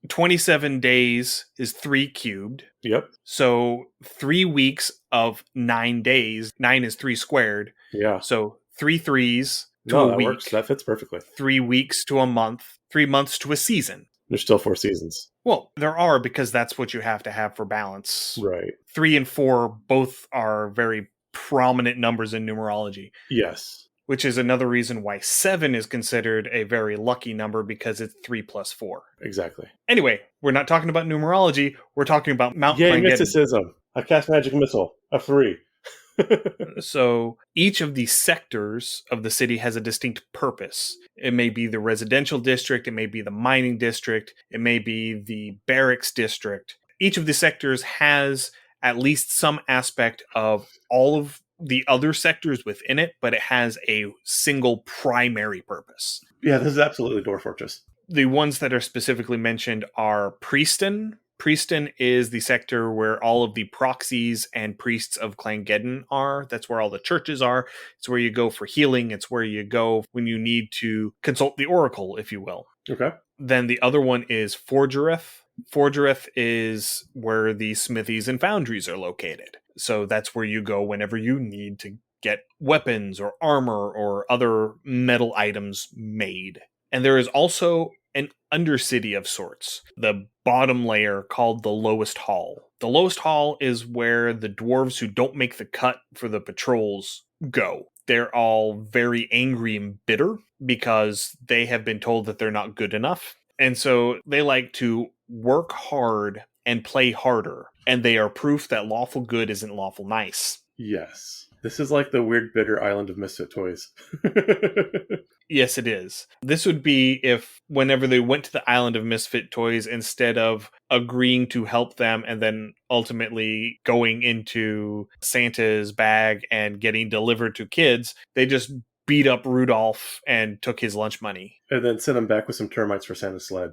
27 days is 3 cubed. Yep. So 3 weeks of 9 days, 9 is 3 squared. Yeah. So 3 threes to No, a that week. works. That fits perfectly. 3 weeks to a month. 3 months to a season. There's still 4 seasons. Well, there are, because that's what you have to have for balance. Right. 3 and 4 both are very prominent numbers in numerology. Yes. Which is another reason why 7 is considered a very lucky number, because it's 3 plus 4. Exactly. Anyway, we're not talking about numerology. We're talking about Mount Yay, Clangedon. mysticism. I cast magic missile. A 3. So each of the sectors of the city has a distinct purpose. It may be the residential district. It may be the mining district. It may be the barracks district. Each of the sectors has at least some aspect of all of the other sectors within it, but it has a single primary purpose. Yeah, this is absolutely Dwarf Fortress. The ones that are specifically mentioned are Prieston. Prieston is the sector where all of the proxies and priests of Clangedon are. That's where all the churches are. It's where you go for healing. It's where you go when you need to consult the oracle, if you will. Okay. Then the other one is Forgereth. Forgereth is where the smithies and foundries are located. So that's where you go whenever you need to get weapons or armor or other metal items made. And there is also an undercity of sorts, the bottom layer called the Lowest Hall. The Lowest Hall is where the dwarves who don't make the cut for the patrols go. They're all very angry and bitter because they have been told that they're not good enough. And so they like to work hard and play harder. And they are proof that lawful good isn't lawful nice. Yes. This is like the weird, bitter island of misfit toys. Yes, it is. This would be if whenever they went to the island of misfit toys, instead of agreeing to help them and then ultimately going into Santa's bag and getting delivered to kids, they just beat up Rudolph and took his lunch money. And then sent him back with some termites for Santa's sled.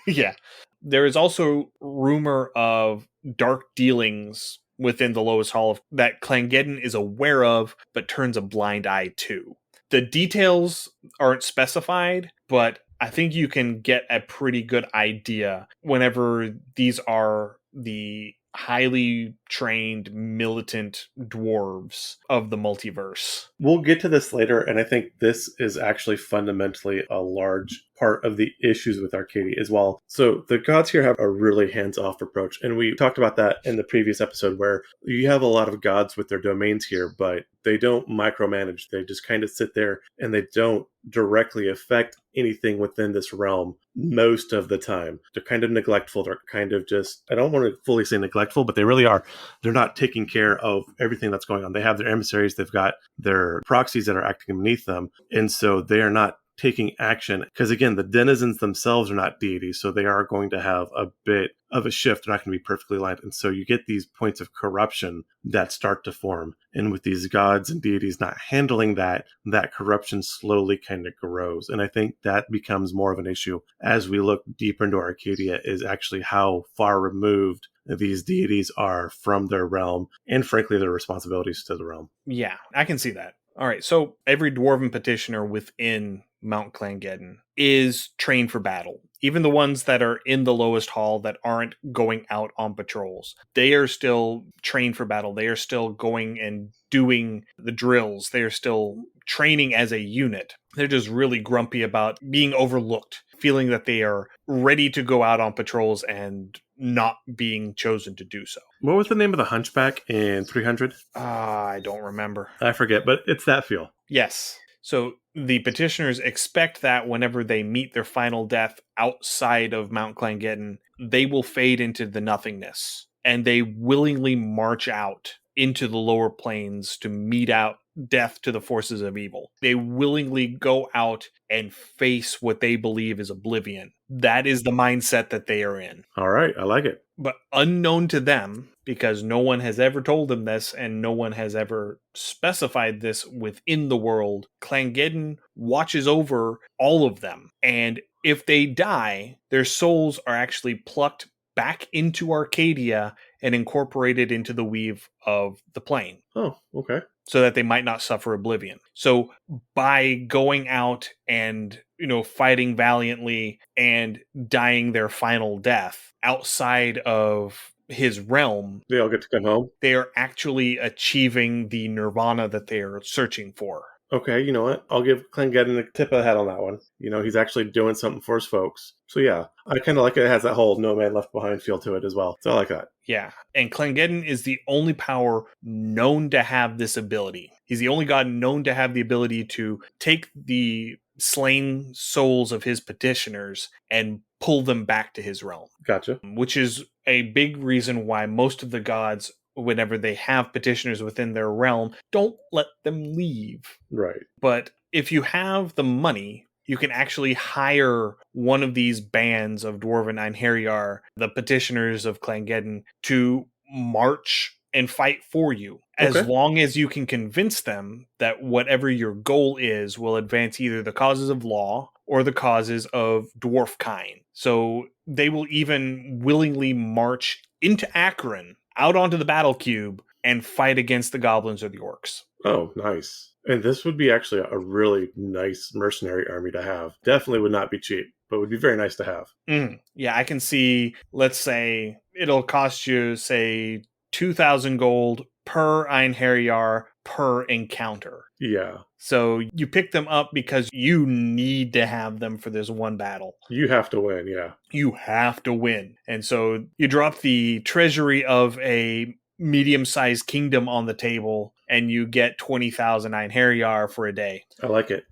Yeah. There is also rumor of dark dealings within the Lowest Hall that Clangeddin is aware of, but turns a blind eye to. The details aren't specified, but I think you can get a pretty good idea whenever these are the highly trained militant dwarves of the multiverse. We'll get to this later, and I think this is actually fundamentally a large part of the issues with Arcadia as well. So the gods here have a really hands-off approach, and we talked about that in the previous episode, where you have a lot of gods with their domains here, but they don't micromanage. They just kind of sit there, and they don't directly affect anything within this realm most of the time. They're kind of neglectful. They're kind of just, I don't want to fully say neglectful, but they really are. They're not taking care of everything that's going on. They have their emissaries. They've got their proxies that are acting beneath them. And so they are not taking action, because again, the denizens themselves are not deities, so they are going to have a bit of a shift. They're not going to be perfectly aligned, and so you get these points of corruption that start to form. And with these gods and deities not handling that corruption slowly kind of grows. And I think that becomes more of an issue as we look deeper into Arcadia, is actually how far removed these deities are from their realm, and frankly their responsibilities to the realm. Yeah, I can see that. All right, so every dwarven petitioner within Mount Clangedon is trained for battle. Even the ones that are in the Lowest Hall that aren't going out on patrols, they are still trained for battle. They are still going and doing the drills. They are still training as a unit. They're just really grumpy about being overlooked, feeling that they are ready to go out on patrols and not being chosen to do so. What was the name of the hunchback in 300? I don't remember. I forget, but it's that feel. Yes. So the petitioners expect that whenever they meet their final death outside of Mount Clangedon, they will fade into the nothingness, and they willingly march out into the lower planes to mete out death to the forces of evil. They willingly go out and face what they believe is oblivion. That is the mindset that they are in. All right, I like it. But unknown to them, because no one has ever told them this and no one has ever specified this within the world, Clangedon watches over all of them. And if they die, their souls are actually plucked back into Arcadia and incorporated into the weave of the plane. Oh, okay. So that they might not suffer oblivion. So by going out and, fighting valiantly and dying their final death outside of his realm, They all get to come home. they are actually achieving the nirvana that they are searching for. Okay, you know what? I'll give Clangeddin a tip of the hat on that one. He's actually doing something for his folks. So yeah, I kind of like it has that whole no man left behind feel to it as well. So I like that. Yeah, and Clangeddin is the only power known to have this ability. He's the only god known to have the ability to take the slain souls of his petitioners and pull them back to his realm. Gotcha. Which is a big reason why most of the gods, whenever they have petitioners within their realm, don't let them leave. Right. But if you have the money, you can actually hire one of these bands of Dwarven Einherjar, the petitioners of Clangeddin, to march and fight for you. As long as you can convince them that whatever your goal is will advance either the causes of law or the causes of dwarf kind. So they will even willingly march into Akron, out onto the battle cube, and fight against the goblins or the orcs. Oh, nice. And this would be actually a really nice mercenary army to have. Definitely would not be cheap, but would be very nice to have. Yeah, I can see, let's say, it'll cost you, say, 2,000 gold per Einherjar per encounter. Yeah. So you pick them up because you need to have them for this one battle. You have to win, yeah. You have to win. And so you drop the treasury of a medium-sized kingdom on the table and you get 20,000 Einherjar for a day. I like it.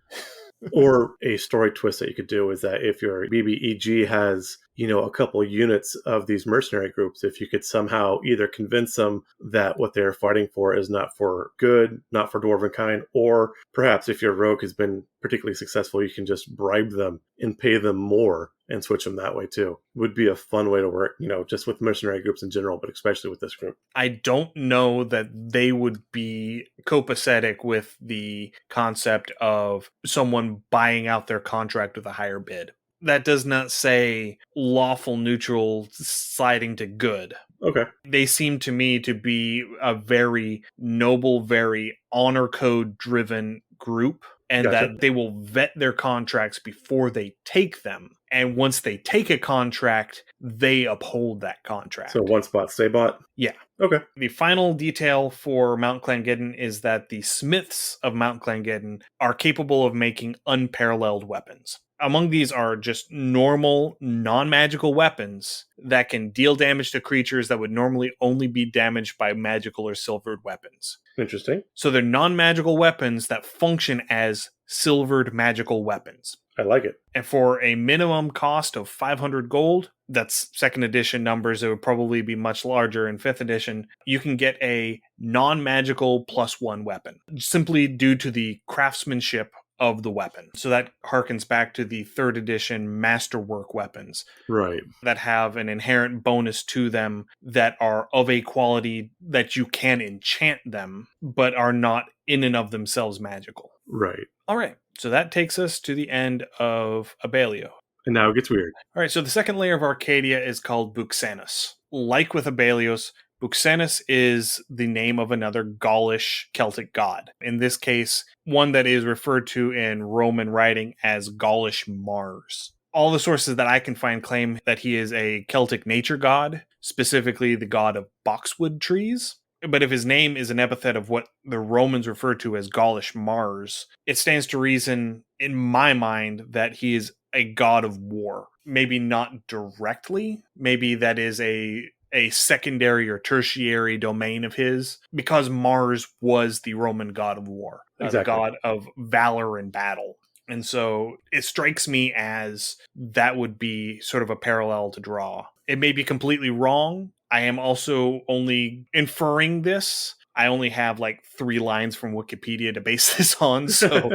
Or a story twist that you could do is that if your BBEG has, a couple units of these mercenary groups, if you could somehow either convince them that what they're fighting for is not for good, not for dwarven kind, or perhaps if your rogue has been particularly successful, you can just bribe them and pay them more and switch them that way too. Would be a fun way to work, just with mercenary groups in general, but especially with this group. I don't know that they would be copacetic with the concept of someone buying out their contract with a higher bid. That does not say lawful neutral sliding to good. Okay. They seem to me to be a very noble, very honor code driven group, and Gotcha. that they will vet their contracts before they take them. And once they take a contract, they uphold that contract. So once bought, stay bought? Yeah. Okay. The final detail for Mount Clangeddin is that the smiths of Mount Clangeddin are capable of making unparalleled weapons. Among these are just normal, non-magical weapons that can deal damage to creatures that would normally only be damaged by magical or silvered weapons. Interesting. So they're non-magical weapons that function as silvered magical weapons. I like it. And for a minimum cost of 500 gold, that's 2nd edition numbers, it would probably be much larger in 5th edition, you can get a non-magical +1 weapon, simply due to the craftsmanship of the weapon. So that harkens back to the 3rd edition masterwork weapons. Right. That have an inherent bonus to them that are of a quality that you can enchant them, but are not in and of themselves magical. Right. All right. So that takes us to the end of Abelio. And now it gets weird. All right. So the second layer of Arcadia is called Buxanus. Like with Abelios, Buxanus is the name of another Gaulish Celtic god. In this case, one that is referred to in Roman writing as Gaulish Mars. All the sources that I can find claim that he is a Celtic nature god, specifically the god of boxwood trees. But if his name is an epithet of what the Romans referred to as Gaulish Mars, it stands to reason, in my mind, that he is a god of war. Maybe not directly. Maybe that is a secondary or tertiary domain of his, because Mars was the Roman god of war, Exactly. the god of valor and battle. And so it strikes me as that would be sort of a parallel to draw. It may be completely wrong. I am also only inferring this I only have like 3 lines from Wikipedia to base this on, so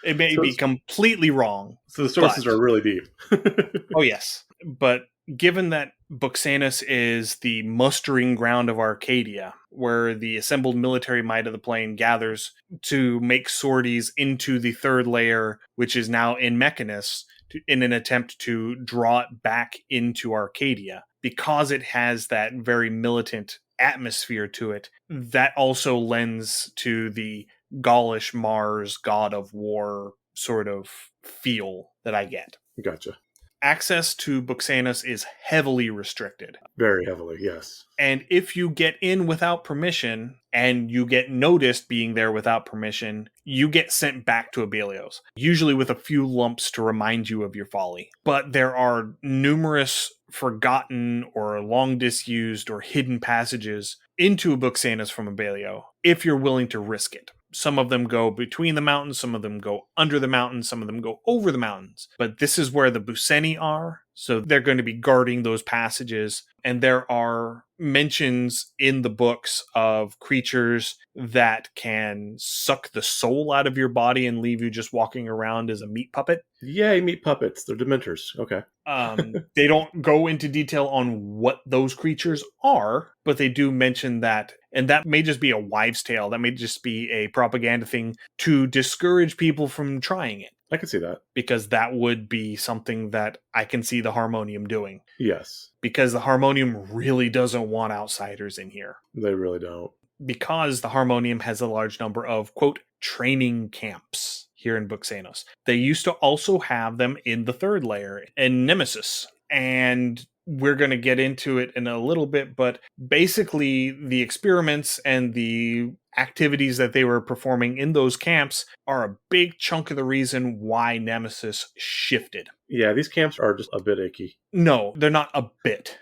it may be completely wrong. So the sources are really deep. Oh, yes. But given that Buxanus is the mustering ground of Arcadia, where the assembled military might of the plane gathers to make sorties into the third layer, which is now in Mechanus, in an attempt to draw it back into Arcadia, because it has that very militant atmosphere to it, that also lends to the Gaulish Mars, god of war sort of feel that I get. Gotcha. Access to Buxanus is heavily restricted. Very heavily, yes. And if you get in without permission, and you get noticed being there without permission, you get sent back to Abelios, usually with a few lumps to remind you of your folly. But there are numerous forgotten or long disused or hidden passages into Buxanus from Abelio, if you're willing to risk it. Some of them go between the mountains, some of them go under the mountains, some of them go over the mountains. But this is where the Buceni are, so they're going to be guarding those passages. And there are mentions in the books of creatures that can suck the soul out of your body and leave you just walking around as a meat puppet. Yay, meat puppets. They're Dementors. Okay. They don't go into detail on what those creatures are, but they do mention that. And that may just be a wives' tale. That may just be a propaganda thing to discourage people from trying it. I can see that. Because that would be something that I can see the Harmonium doing. Yes. Because the Harmonium really doesn't want outsiders in here. They really don't. Because the Harmonium has a large number of, quote, training camps here in Buxanus. They used to also have them in the third layer, in Nemesis. And we're going to get into it in a little bit, but basically the experiments and the activities that they were performing in those camps are a big chunk of the reason why Nemesis shifted. Yeah, these camps are just a bit icky. No, they're not a bit.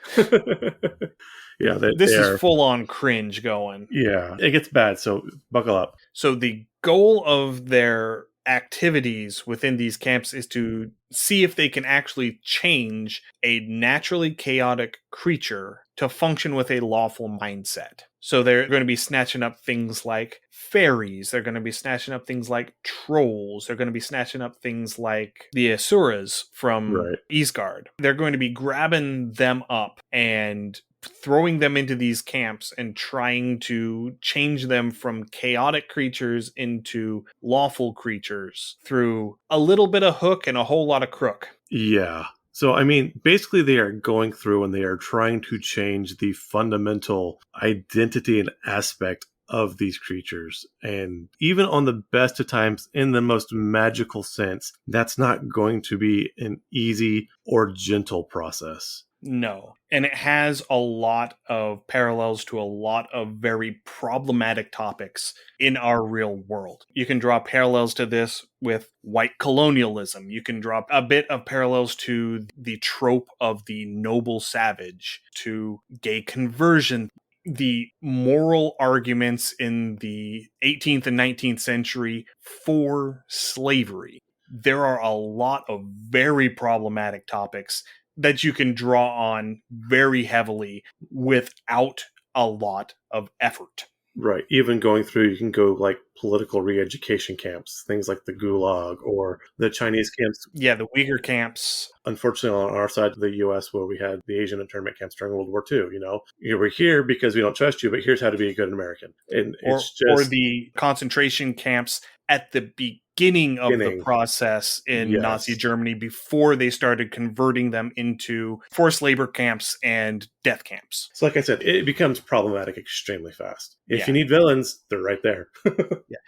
Yeah, this is full-on cringe going. Yeah, it gets bad, so buckle up. So the goal of their activities within these camps is to see if they can actually change a naturally chaotic creature to function with a lawful mindset. So they're going to be snatching up things like fairies. They're going to be snatching up things like trolls. They're going to be snatching up things like the Asuras from Isgard. They're going to be grabbing them up and throwing them into these camps and trying to change them from chaotic creatures into lawful creatures through a little bit of hook and a whole lot of crook. Yeah. So, I mean, basically they are going through and they are trying to change the fundamental identity and aspect of these creatures. And even on the best of times, in the most magical sense, that's not going to be an easy or gentle process. No. And it has a lot of parallels to a lot of very problematic topics in our real world. You can draw parallels to this with white colonialism. You can draw a bit of parallels to the trope of the noble savage, to gay conversion. The moral arguments in the 18th and 19th century for slavery. There are a lot of very problematic topics that you can draw on very heavily without a lot of effort. Right. Even going through, you can go like political re-education camps, things like the Gulag or the Chinese camps. Yeah, the Uyghur camps. Unfortunately, on our side of the U.S., where we had the Asian internment camps during World War II, we're here because we don't trust you, but here's how to be a good American. And or the concentration camps at the beginning of the process in Nazi Germany before they started converting them into forced labor camps and death camps. So like I said, it becomes problematic extremely fast. If you need villains, they're right there.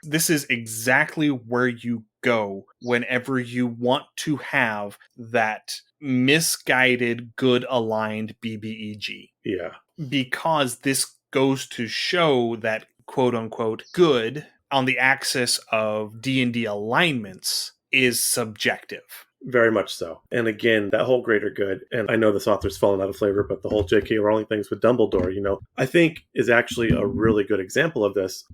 This is exactly where you go whenever you want to have that misguided, good aligned BBEG. Yeah. Because this goes to show that quote unquote good on the axis of D&D alignments is subjective. Very much so. And again, that whole greater good, and I know this author's fallen out of flavor, but the whole J.K. Rowling things with Dumbledore, I think is actually a really good example of this.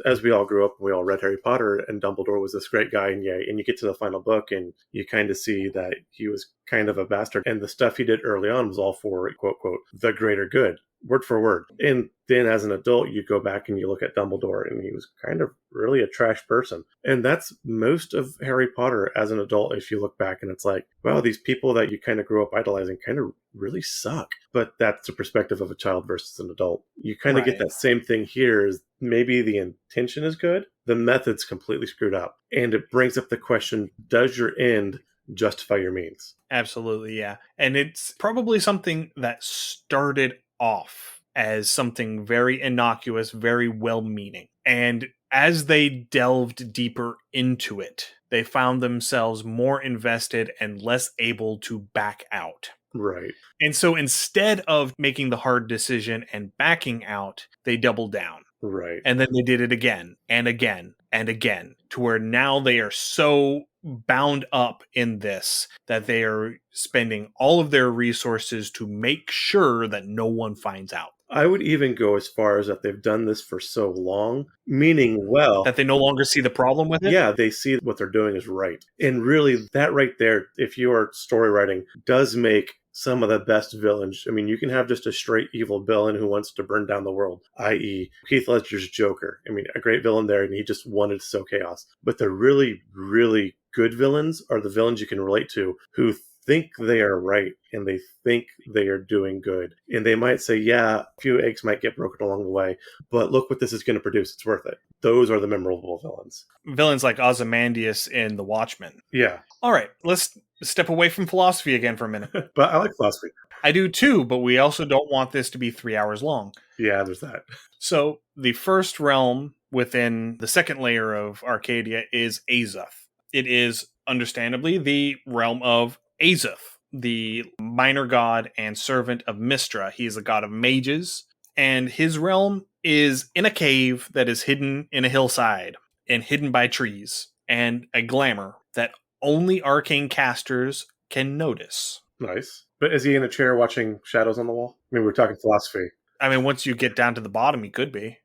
As we all grew up, we all read Harry Potter, and Dumbledore was this great guy, and you get to the final book, and you kind of see that he was kind of a bastard, and the stuff he did early on was all for, quote, quote, the greater good. word for word. And then as an adult, you go back and you look at Dumbledore, and he was kind of really a trash person. And that's most of Harry Potter as an adult. If you look back and it's like, wow, these people that you kind of grew up idolizing kind of really suck. But that's the perspective of a child versus an adult. You kind of get that same thing here. Is maybe the intention is good, the method's completely screwed up. And it brings up the question, does your end justify your means? Absolutely, yeah. And it's probably something that started off as something very innocuous, very well-meaning. And as they delved deeper into it, they found themselves more invested and less able to back out. Right. And so instead of making the hard decision and backing out, they doubled down. Right. And then they did it again and again and again, to where now they are so bound up in this that they are spending all of their resources to make sure that no one finds out. I would even go as far as that they've done this for so long, meaning well, that they no longer see the problem with it? Yeah, they see what they're doing is right. And really, that right there, if you are story writing, does make some of the best villains. I mean, you can have just a straight evil villain who wants to burn down the world, i.e. Heath Ledger's Joker. I mean, a great villain there, and he just wanted to sow chaos. But the really, really good villains are the villains you can relate to, who think they are right and they think they are doing good. And they might say, yeah, a few eggs might get broken along the way, but look what this is going to produce. It's worth it. Those are the memorable villains. Villains like Ozymandias in The Watchmen. Yeah. All right, let's step away from philosophy again for a minute. But I like philosophy. I do too, but we also don't want this to be 3 hours long. Yeah, there's that. So the first realm within the second layer of Arcadia is Azoth. It is understandably the realm of Azoth, the minor god and servant of Mystra. He is a god of mages, and his realm is in a cave that is hidden in a hillside and hidden by trees, and a glamour that only arcane casters can notice. Nice. But is he in a chair watching shadows on the wall? I mean, we're talking philosophy. I mean, once you get down to the bottom, he could be.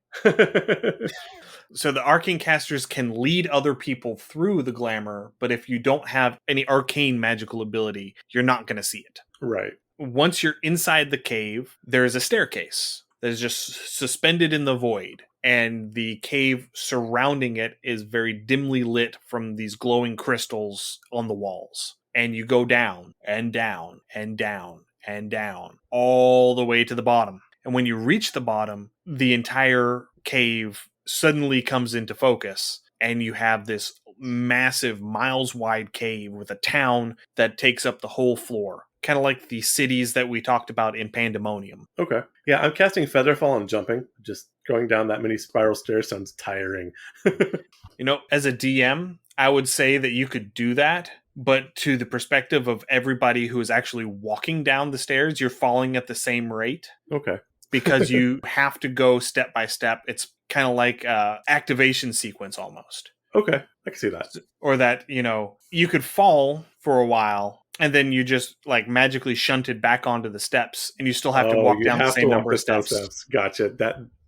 So the arcane casters can lead other people through the glamour, but if you don't have any arcane magical ability, you're not going to see it. Right. Once you're inside the cave, there is a staircase that is just suspended in the void, and the cave surrounding it is very dimly lit from these glowing crystals on the walls. And you go down and down and down and down all the way to the bottom. And when you reach the bottom, the entire cave suddenly comes into focus, and you have this massive miles-wide cave with a town that takes up the whole floor. Kind of like the cities that we talked about in Pandemonium. Okay. Yeah, I'm casting Featherfall and jumping. Just going down that many spiral stairs sounds tiring. You know, as a DM, I would say that you could do that, but to the perspective of everybody who is actually walking down the stairs, you're falling at the same rate. Okay. Because you have to go step by step. It's kind of like an activation sequence almost. Okay, I can see that. Or that, you know, you could fall for a while, and then you just like magically shunted back onto the steps, and you still have to walk down the same number of steps. Gotcha.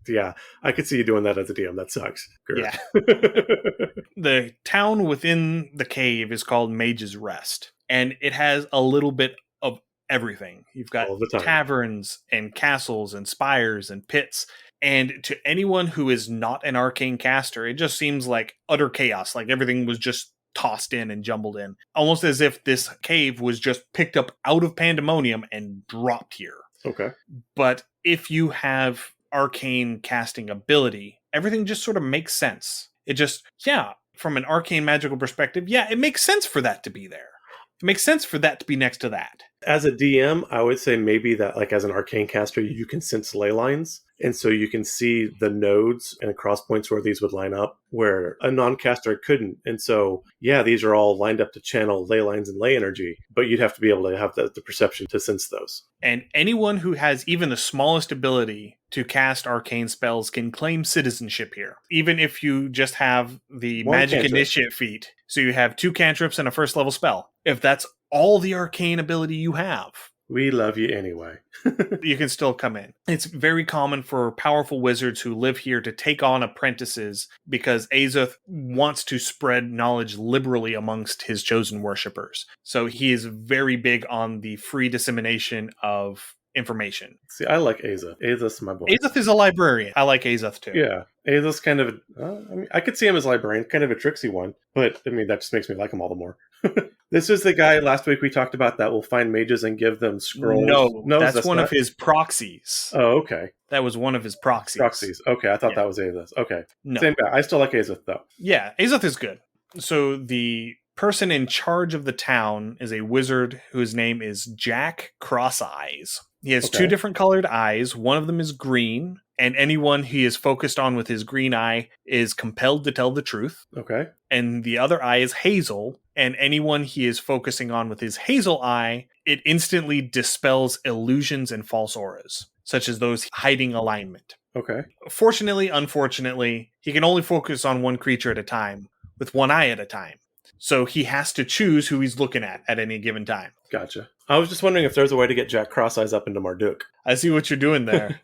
Yeah, I could see you doing that as a DM. That sucks. Good. Yeah. The town within the cave is called Mage's Rest, and it has a little bit of everything. You've got taverns and castles and spires and pits. And to anyone who is not an arcane caster, it just seems like utter chaos. Like everything was just tossed in and jumbled in. Almost as if this cave was just picked up out of Pandemonium and dropped here. Okay. But if you have arcane casting ability, everything just sort of makes sense. It just, yeah, from an arcane magical perspective, yeah, it makes sense for that to be there. It makes sense for that to be next to that. As a DM, I would say maybe that, like, as an arcane caster, you can sense ley lines. And so you can see the nodes and cross points where these would line up, where a non-caster couldn't. And so, yeah, these are all lined up to channel ley lines and ley energy, but you'd have to be able to have the perception to sense those. And anyone who has even the smallest ability to cast arcane spells can claim citizenship here. Even if you just have the magic initiate feat. So you have 2 cantrips and a first level spell. If that's all the arcane ability you have, we love you anyway. You can still come in. It's very common for powerful wizards who live here to take on apprentices because Azoth wants to spread knowledge liberally amongst his chosen worshippers. So he is very big on the free dissemination of information. See, I like Azoth. Azoth's my boy. Azoth is a librarian. I like Azoth too. Yeah, Azoth's kind of, I mean, I could see him as librarian, kind of a tricksy one, but I mean, that just makes me like him all the more. This is the guy last week we talked about that will find mages and give them scrolls. No, that's one of his proxies. Oh, okay. That was one of his proxies. Proxies. Okay, I thought that was Azoth. Okay. No. Same guy. I still like Azoth, though. Yeah, Azoth is good. So the person in charge of the town is a wizard whose name is Jack Cross-Eyes. He has two different colored eyes. One of them is green, and anyone he is focused on with his green eye is compelled to tell the truth. Okay. And the other eye is hazel, and anyone he is focusing on with his hazel eye, it instantly dispels illusions and false auras, such as those hiding alignment. Okay. Fortunately, unfortunately, he can only focus on one creature at a time, with one eye at a time. So he has to choose who he's looking at any given time. Gotcha. I was just wondering if there's a way to get Jack Cross-Eyes up into Marduk. I see what you're doing there.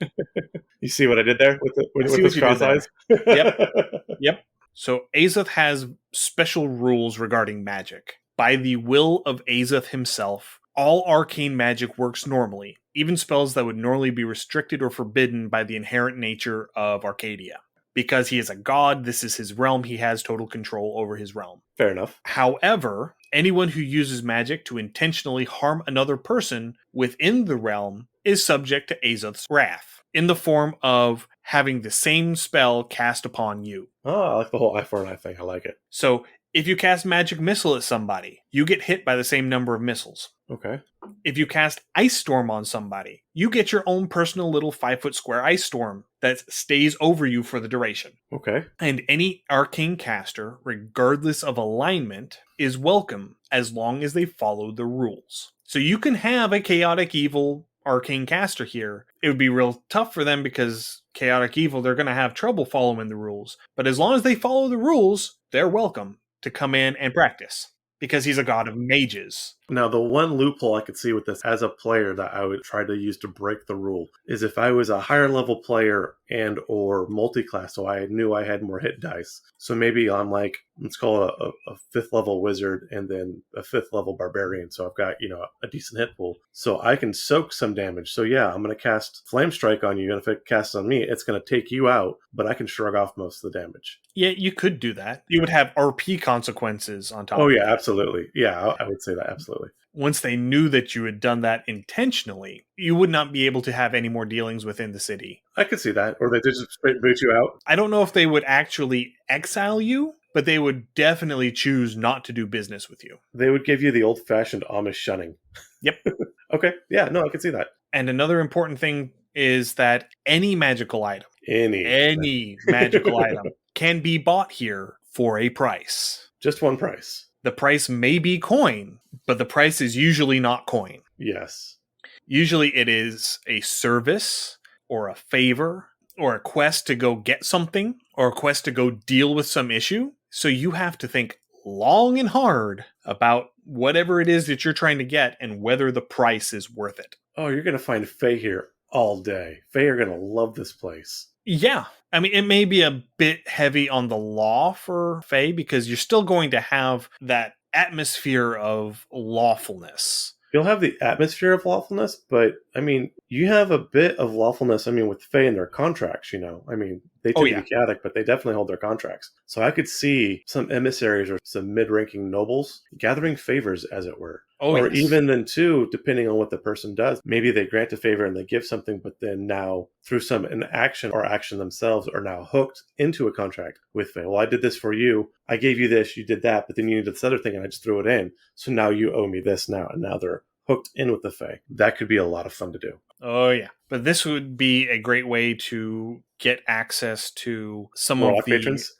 You see what I did there with those cross-eyes? Yep. So Azoth has special rules regarding magic. By the will of Azoth himself, all arcane magic works normally, even spells that would normally be restricted or forbidden by the inherent nature of Arcadia. Because he is a god, this is his realm, he has total control over his realm. Fair enough. However, anyone who uses magic to intentionally harm another person within the realm is subject to Azoth's wrath, in the form of having the same spell cast upon you. Oh, I like the whole eye for an eye thing. I like it. So, if you cast Magic Missile at somebody, you get hit by the same number of missiles. Okay. If you cast Ice Storm on somebody, you get your own personal little 5-foot square ice storm that stays over you for the duration. Okay. And any arcane caster, regardless of alignment, is welcome as long as they follow the rules. So you can have a chaotic evil arcane caster here. It would be real tough for them because chaotic evil, they're going to have trouble following the rules. But as long as they follow the rules, they're welcome to come in and practice. Because he's a god of mages. Now, the one loophole I could see with this as a player that I would try to use to break the rule is if I was a higher level player and or multi-class, so I knew I had more hit dice. So maybe I'm like, let's call it a 5th level wizard and then a 5th level barbarian. So I've got, a decent hit pool. So I can soak some damage. So yeah, I'm going to cast Flame Strike on you. And if it casts on me, it's going to take you out, but I can shrug off most of the damage. Yeah, you could do that. You would have RP consequences on top of it. Oh, yeah, absolutely. Yeah, I would say that, absolutely. Once they knew that you had done that intentionally, you would not be able to have any more dealings within the city. I could see that. Or they just straight boot you out. I don't know if they would actually exile you, but they would definitely choose not to do business with you. They would give you the old-fashioned Amish shunning. Yep. Okay. Yeah, no, I can see that. And another important thing is that any magical item, any magical item can be bought here for a price. Just one price. The price may be coin, but the price is usually not coin. Yes. Usually it is a service or a favor or a quest to go get something or a quest to go deal with some issue. So you have to think long and hard about whatever it is that you're trying to get and whether the price is worth it. Oh, you're going to find Fae here all day. Fae are going to love this place. Yeah. I mean, it may be a bit heavy on the law for Fae because you're still going to have that atmosphere of lawfulness. You'll have the atmosphere of lawfulness, but, I mean, you have a bit of lawfulness, with Fae and their contracts, I mean, they tend to be chaotic, but they definitely hold their contracts. So I could see some emissaries or some mid-ranking nobles gathering favors, as it were. Or even then, too, depending on what the person does, maybe they grant a favor and they give something, but then now, through some inaction or action themselves, are now hooked into a contract with Fae. Well, I did this for you. I gave you this, you did that, but then you needed this other thing, and I just threw it in. So now you owe me this now, and now they're hooked in with the Fae. That could be a lot of fun to do. Oh, yeah. But this would be a great way to get access to some more of the patrons.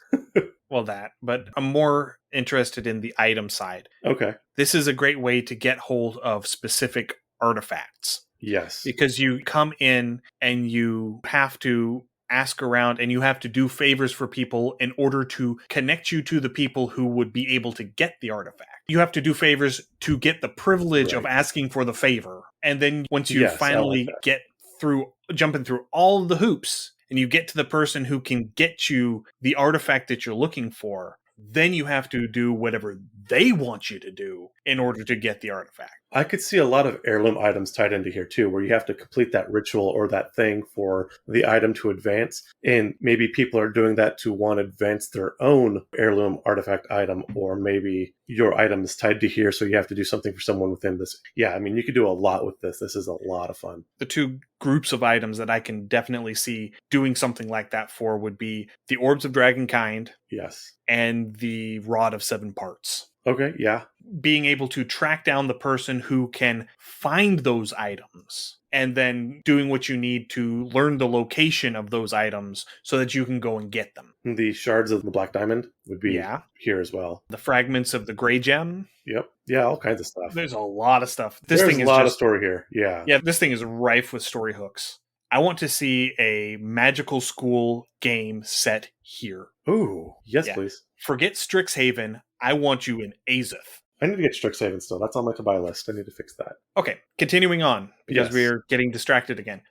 Well, but I'm more interested in the item side. Okay. This is a great way to get hold of specific artifacts. Yes. Because you come in and you have to ask around and you have to do favors for people in order to connect you to the people who would be able to get the artifact. You have to do favors to get the privilege of asking for the favor. And then once you finally get through, jumping through all of the hoops, and you get to the person who can get you the artifact that you're looking for, then you have to do whatever they want you to do in order to get the artifact. I could see a lot of heirloom items tied into here too, where you have to complete that ritual or that thing for the item to advance. And maybe people are doing that to want to advance their own heirloom artifact item, or maybe your item is tied to here, so you have to do something for someone within this. Yeah, I mean, you could do a lot with this. This is a lot of fun. The two groups of items that I can definitely see doing something like that for would be the Orbs of Dragonkind. Yes. And the Rod of Seven Parts. Okay, yeah. Being able to track down the person who can find those items and then doing what you need to learn the location of those items so that you can go and get them. The shards of the Black Diamond would be here as well. The fragments of the Grey Gem. Yep. Yeah, all kinds of stuff. There's a lot of stuff. There's a lot of story here. Yeah. Yeah, this thing is rife with story hooks. I want to see a magical school game set here. Ooh, yes, please. Forget Strixhaven. I want you in Azith. I need to get Strixhaven still. That's on my to-buy list. I need to fix that. Okay, continuing on, because we're getting distracted again.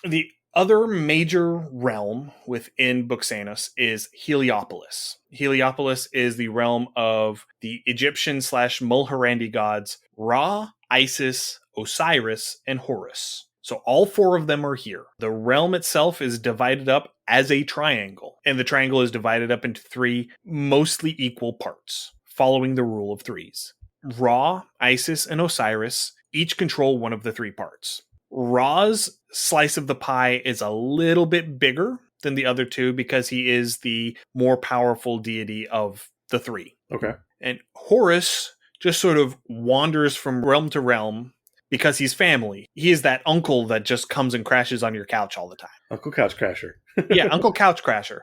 The other major realm within Buxanus is Heliopolis. Heliopolis is the realm of the Egyptian/Mulhorandi gods Ra, Isis, Osiris, and Horus. So all four of them are here. The realm itself is divided up as a triangle, and the triangle is divided up into three mostly equal parts, following the rule of threes. Ra, Isis, and Osiris each control one of the three parts. Ra's slice of the pie is a little bit bigger than the other two because he is the more powerful deity of the three. Okay. And Horus just sort of wanders from realm to realm because he's family. He is that uncle that just comes and crashes on your couch all the time. Uncle Couch Crasher. Yeah, Uncle Couch Crasher.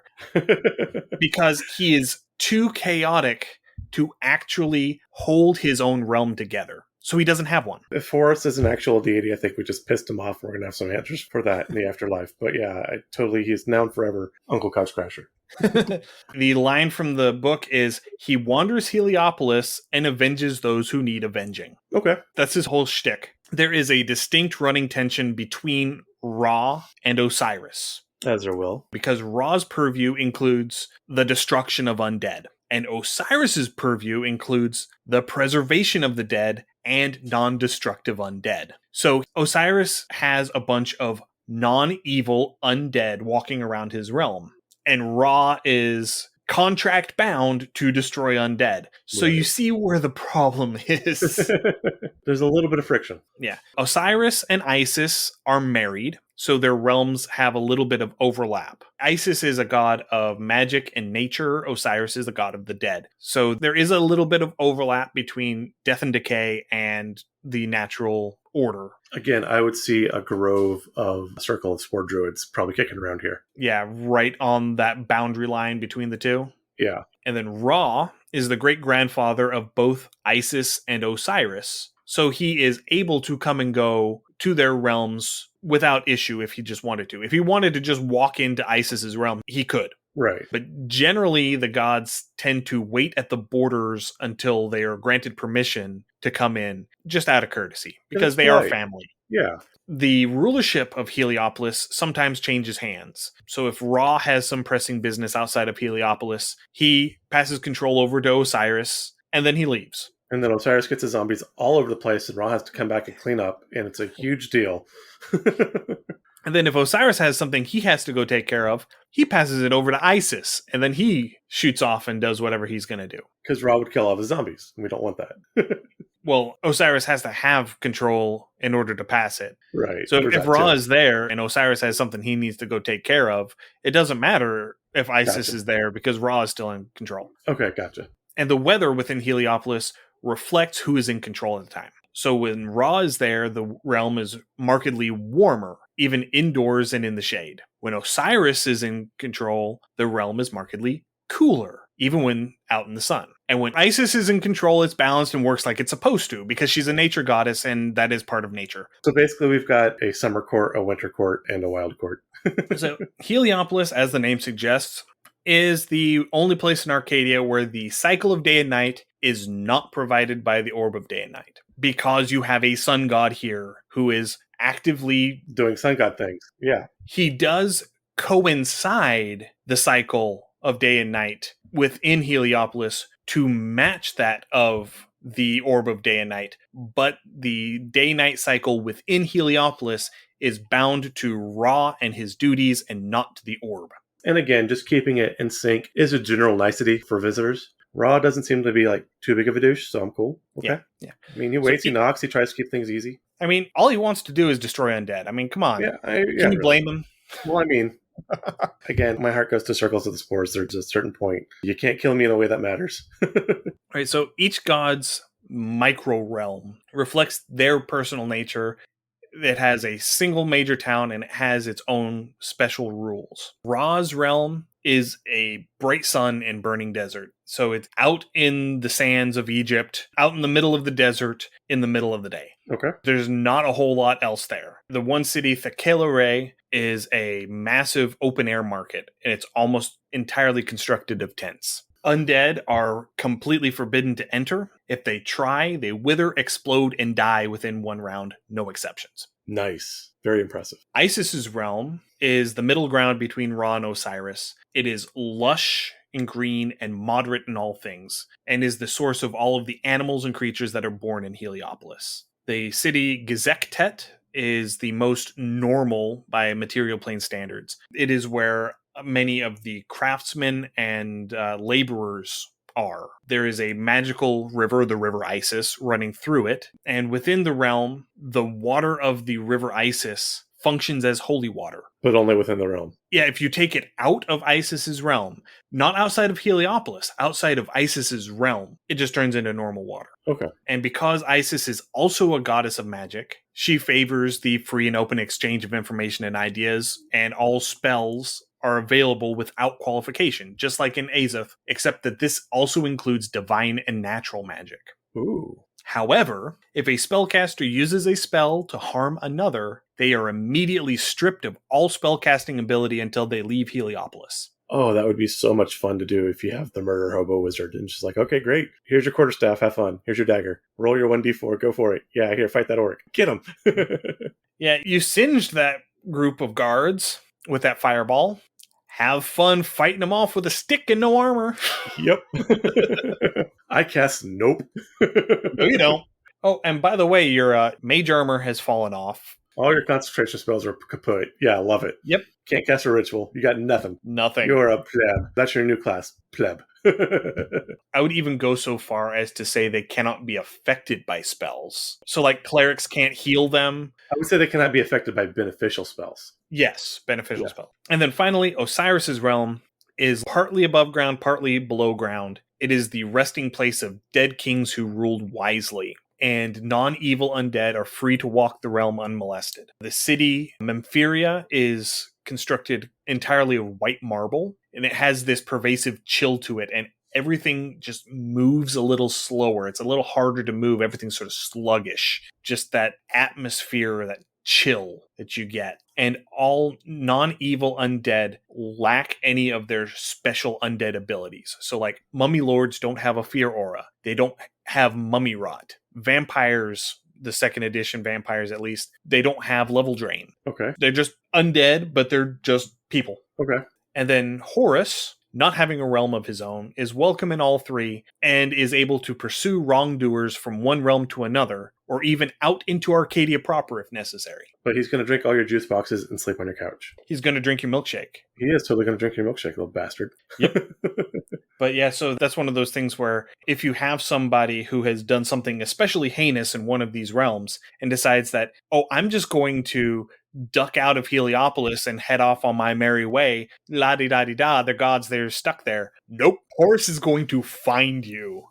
Because he is too chaotic to actually hold his own realm together. So he doesn't have one. If Horus is an actual deity, I think we just pissed him off. We're going to have some answers for that in the afterlife. But yeah, he's now and forever Uncle Couch Crasher. The line from the book is, he wanders Heliopolis and avenges those who need avenging. Okay. That's his whole shtick. There is a distinct running tension between Ra and Osiris. As there will. Because Ra's purview includes the destruction of undead, and Osiris's purview includes the preservation of the dead and non-destructive undead. So Osiris has a bunch of non-evil undead walking around his realm, and Ra is contract bound to destroy undead. So you see where the problem is. There's a little bit of friction. Yeah. Osiris and Isis are married, so their realms have a little bit of overlap. Isis is a god of magic and nature. Osiris is the god of the dead. So there is a little bit of overlap between death and decay and the natural order. Again, I would see a grove of Circle of Spore Druids probably kicking around here. Yeah, right on that boundary line between the two. Yeah. And then Ra is the great-grandfather of both Isis and Osiris. So he is able to come and go to their realms without issue if he just wanted to. If he wanted to just walk into Isis's realm, he could. Right. But generally, the gods tend to wait at the borders until they are granted permission to come in, just out of courtesy, because they are family. Yeah. The rulership of Heliopolis sometimes changes hands. So if Ra has some pressing business outside of Heliopolis, he passes control over to Osiris, and then he leaves. And then Osiris gets his zombies all over the place, and Ra has to come back and clean up, and it's a huge deal. And then if Osiris has something he has to go take care of, he passes it over to Isis, and then he shoots off and does whatever he's going to do. Because Ra would kill all the zombies, and we don't want that. Well, Osiris has to have control in order to pass it. Right. So if Ra is there and Osiris has something he needs to go take care of, it doesn't matter if Isis is there because Ra is still in control. Okay, gotcha. And the weather within Heliopolis reflects who is in control at the time. So when Ra is there, the realm is markedly warmer, even indoors and in the shade. When Osiris is in control, the realm is markedly cooler, even when out in the sun. And when Isis is in control, it's balanced and works like it's supposed to, because she's a nature goddess, and that is part of nature. So basically, we've got a summer court, a winter court, and a wild court. So Heliopolis, as the name suggests, is the only place in Arcadia where the cycle of day and night is not provided by the orb of day and night, because you have a sun god here who is actively doing sun god things. Yeah. He does coincide the cycle of day and night within Heliopolis to match that of the orb of day and night, but the day-night cycle within Heliopolis is bound to Ra and his duties and not to the orb. And again, just keeping it in sync is a general nicety for visitors. Ra doesn't seem to be like too big of a douche, so I'm cool. Okay. Yeah. I mean, he waits, he knocks, he tries to keep things easy. I mean, all he wants to do is destroy undead. I mean, come on. Can you blame him? Well, I mean, again, my heart goes to Circles of the Spores. There's a certain point. You can't kill me in a way that matters. Right, so each god's micro realm reflects their personal nature. It has a single major town and it has its own special rules. Ra's realm is a bright sun and burning desert. So it's out in the sands of Egypt, out in the middle of the desert, in the middle of the day. Okay. There's not a whole lot else there. The one city, Thekela is a massive open-air market, and it's almost entirely constructed of tents. Undead are completely forbidden to enter. If they try, they wither, explode, and die within one round, no exceptions. Nice. Very impressive. Isis's realm is the middle ground between Ra and Osiris. It is lush and green and moderate in all things, and is the source of all of the animals and creatures that are born in Heliopolis. The city Gezektet is the most normal by material plane standards. It is where many of the craftsmen and laborers are. There is a magical river, the River Isis, running through it, and within the realm, the water of the River Isis functions as holy water. But only within the realm. Yeah, if you take it out of Isis's realm, not outside of Heliopolis, outside of Isis's realm, it just turns into normal water. Okay. And because Isis is also a goddess of magic, she favors the free and open exchange of information and ideas, and all spells are available without qualification, just like in Azoth, except that this also includes divine and natural magic. Ooh. However, if a spellcaster uses a spell to harm another, they are immediately stripped of all spellcasting ability until they leave Heliopolis. Oh, that would be so much fun to do if you have the murder hobo wizard and just like, okay, great. Here's your quarterstaff. Have fun. Here's your dagger. Roll your 1d4. Go for it. Yeah, here, fight that orc. Get him. Yeah, you singed that group of guards with that fireball. Have fun fighting them off with a stick and no armor. Yep. I cast nope. No, you don't. Oh, and by the way, your mage armor has fallen off. All your concentration spells are kaput. Yeah, I love it. Yep. Can't cast a ritual. You got nothing. Nothing. You're a pleb. That's your new class. Pleb. I would even go so far as to say they cannot be affected by spells. So, like, clerics can't heal them. I would say they cannot be affected by beneficial spells. Yes, beneficial spell. And then finally, Osiris's realm is partly above ground, partly below ground. It is the resting place of dead kings who ruled wisely, and non-evil undead are free to walk the realm unmolested. The city, Memphiria, is constructed entirely of white marble, and it has this pervasive chill to it, and everything just moves a little slower. It's a little harder to move. Everything's sort of sluggish. Just that atmosphere, that chill that you get. And all non-evil undead lack any of their special undead abilities. So like mummy lords don't have a fear aura. They don't have mummy rot. Vampires, the second edition vampires at least, they don't have level drain. Okay. They're just undead, but they're just people. Okay. And then Horus, not having a realm of his own, is welcome in all three and is able to pursue wrongdoers from one realm to another, or even out into Arcadia proper if necessary. But he's going to drink all your juice boxes and sleep on your couch. He's going to drink your milkshake. He is totally going to drink your milkshake, little bastard. Yep. But yeah, so that's one of those things where if you have somebody who has done something especially heinous in one of these realms and decides that, oh, I'm just going to duck out of Heliopolis and head off on my merry way, la-di-da-di-da, the gods, they're stuck there. Nope, Horus is going to find you.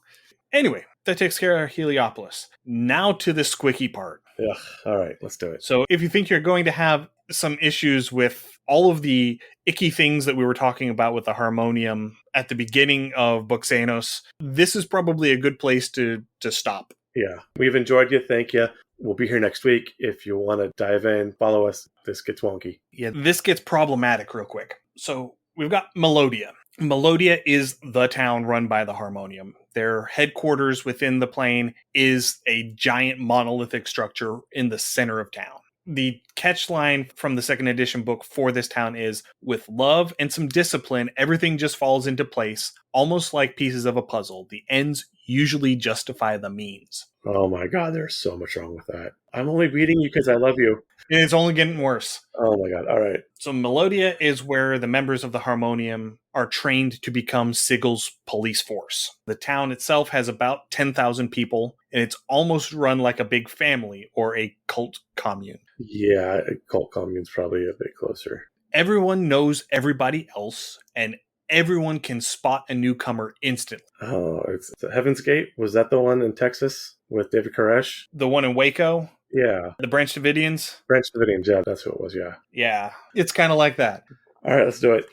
Anyway, that takes care of Heliopolis. Now to the squicky part. Ugh, all right, let's do it. So if you think you're going to have some issues with all of the icky things that we were talking about with the Harmonium at the beginning of Buxanus, this is probably a good place to stop. Yeah, we've enjoyed you. Thank you. We'll be here next week. If you want to dive in, follow us. This gets wonky. Yeah, this gets problematic real quick. So we've got Melodia. Melodia is the town run by the Harmonium. Their headquarters within the plane is a giant monolithic structure in the center of town. The catch line from the second edition book for this town is, with love and some discipline, everything just falls into place, almost like pieces of a puzzle. The ends usually justify the means. Oh my God, there's so much wrong with that. I'm only beating you because I love you. And it's only getting worse. Oh my God, all right. So Melodia is where the members of the Harmonium are trained to become Sigel's police force. The town itself has about 10,000 people, and it's almost run like a big family or a cult commune. Yeah, a cult commune's probably a bit closer. Everyone knows everybody else, and everyone can spot a newcomer instantly. Oh, it's Heaven's Gate? Was that the one in Texas with David Koresh? The one in Waco? Yeah. The Branch Davidians? Branch Davidians, yeah, that's who it was, yeah. Yeah, it's kind of like that. All right, let's do it.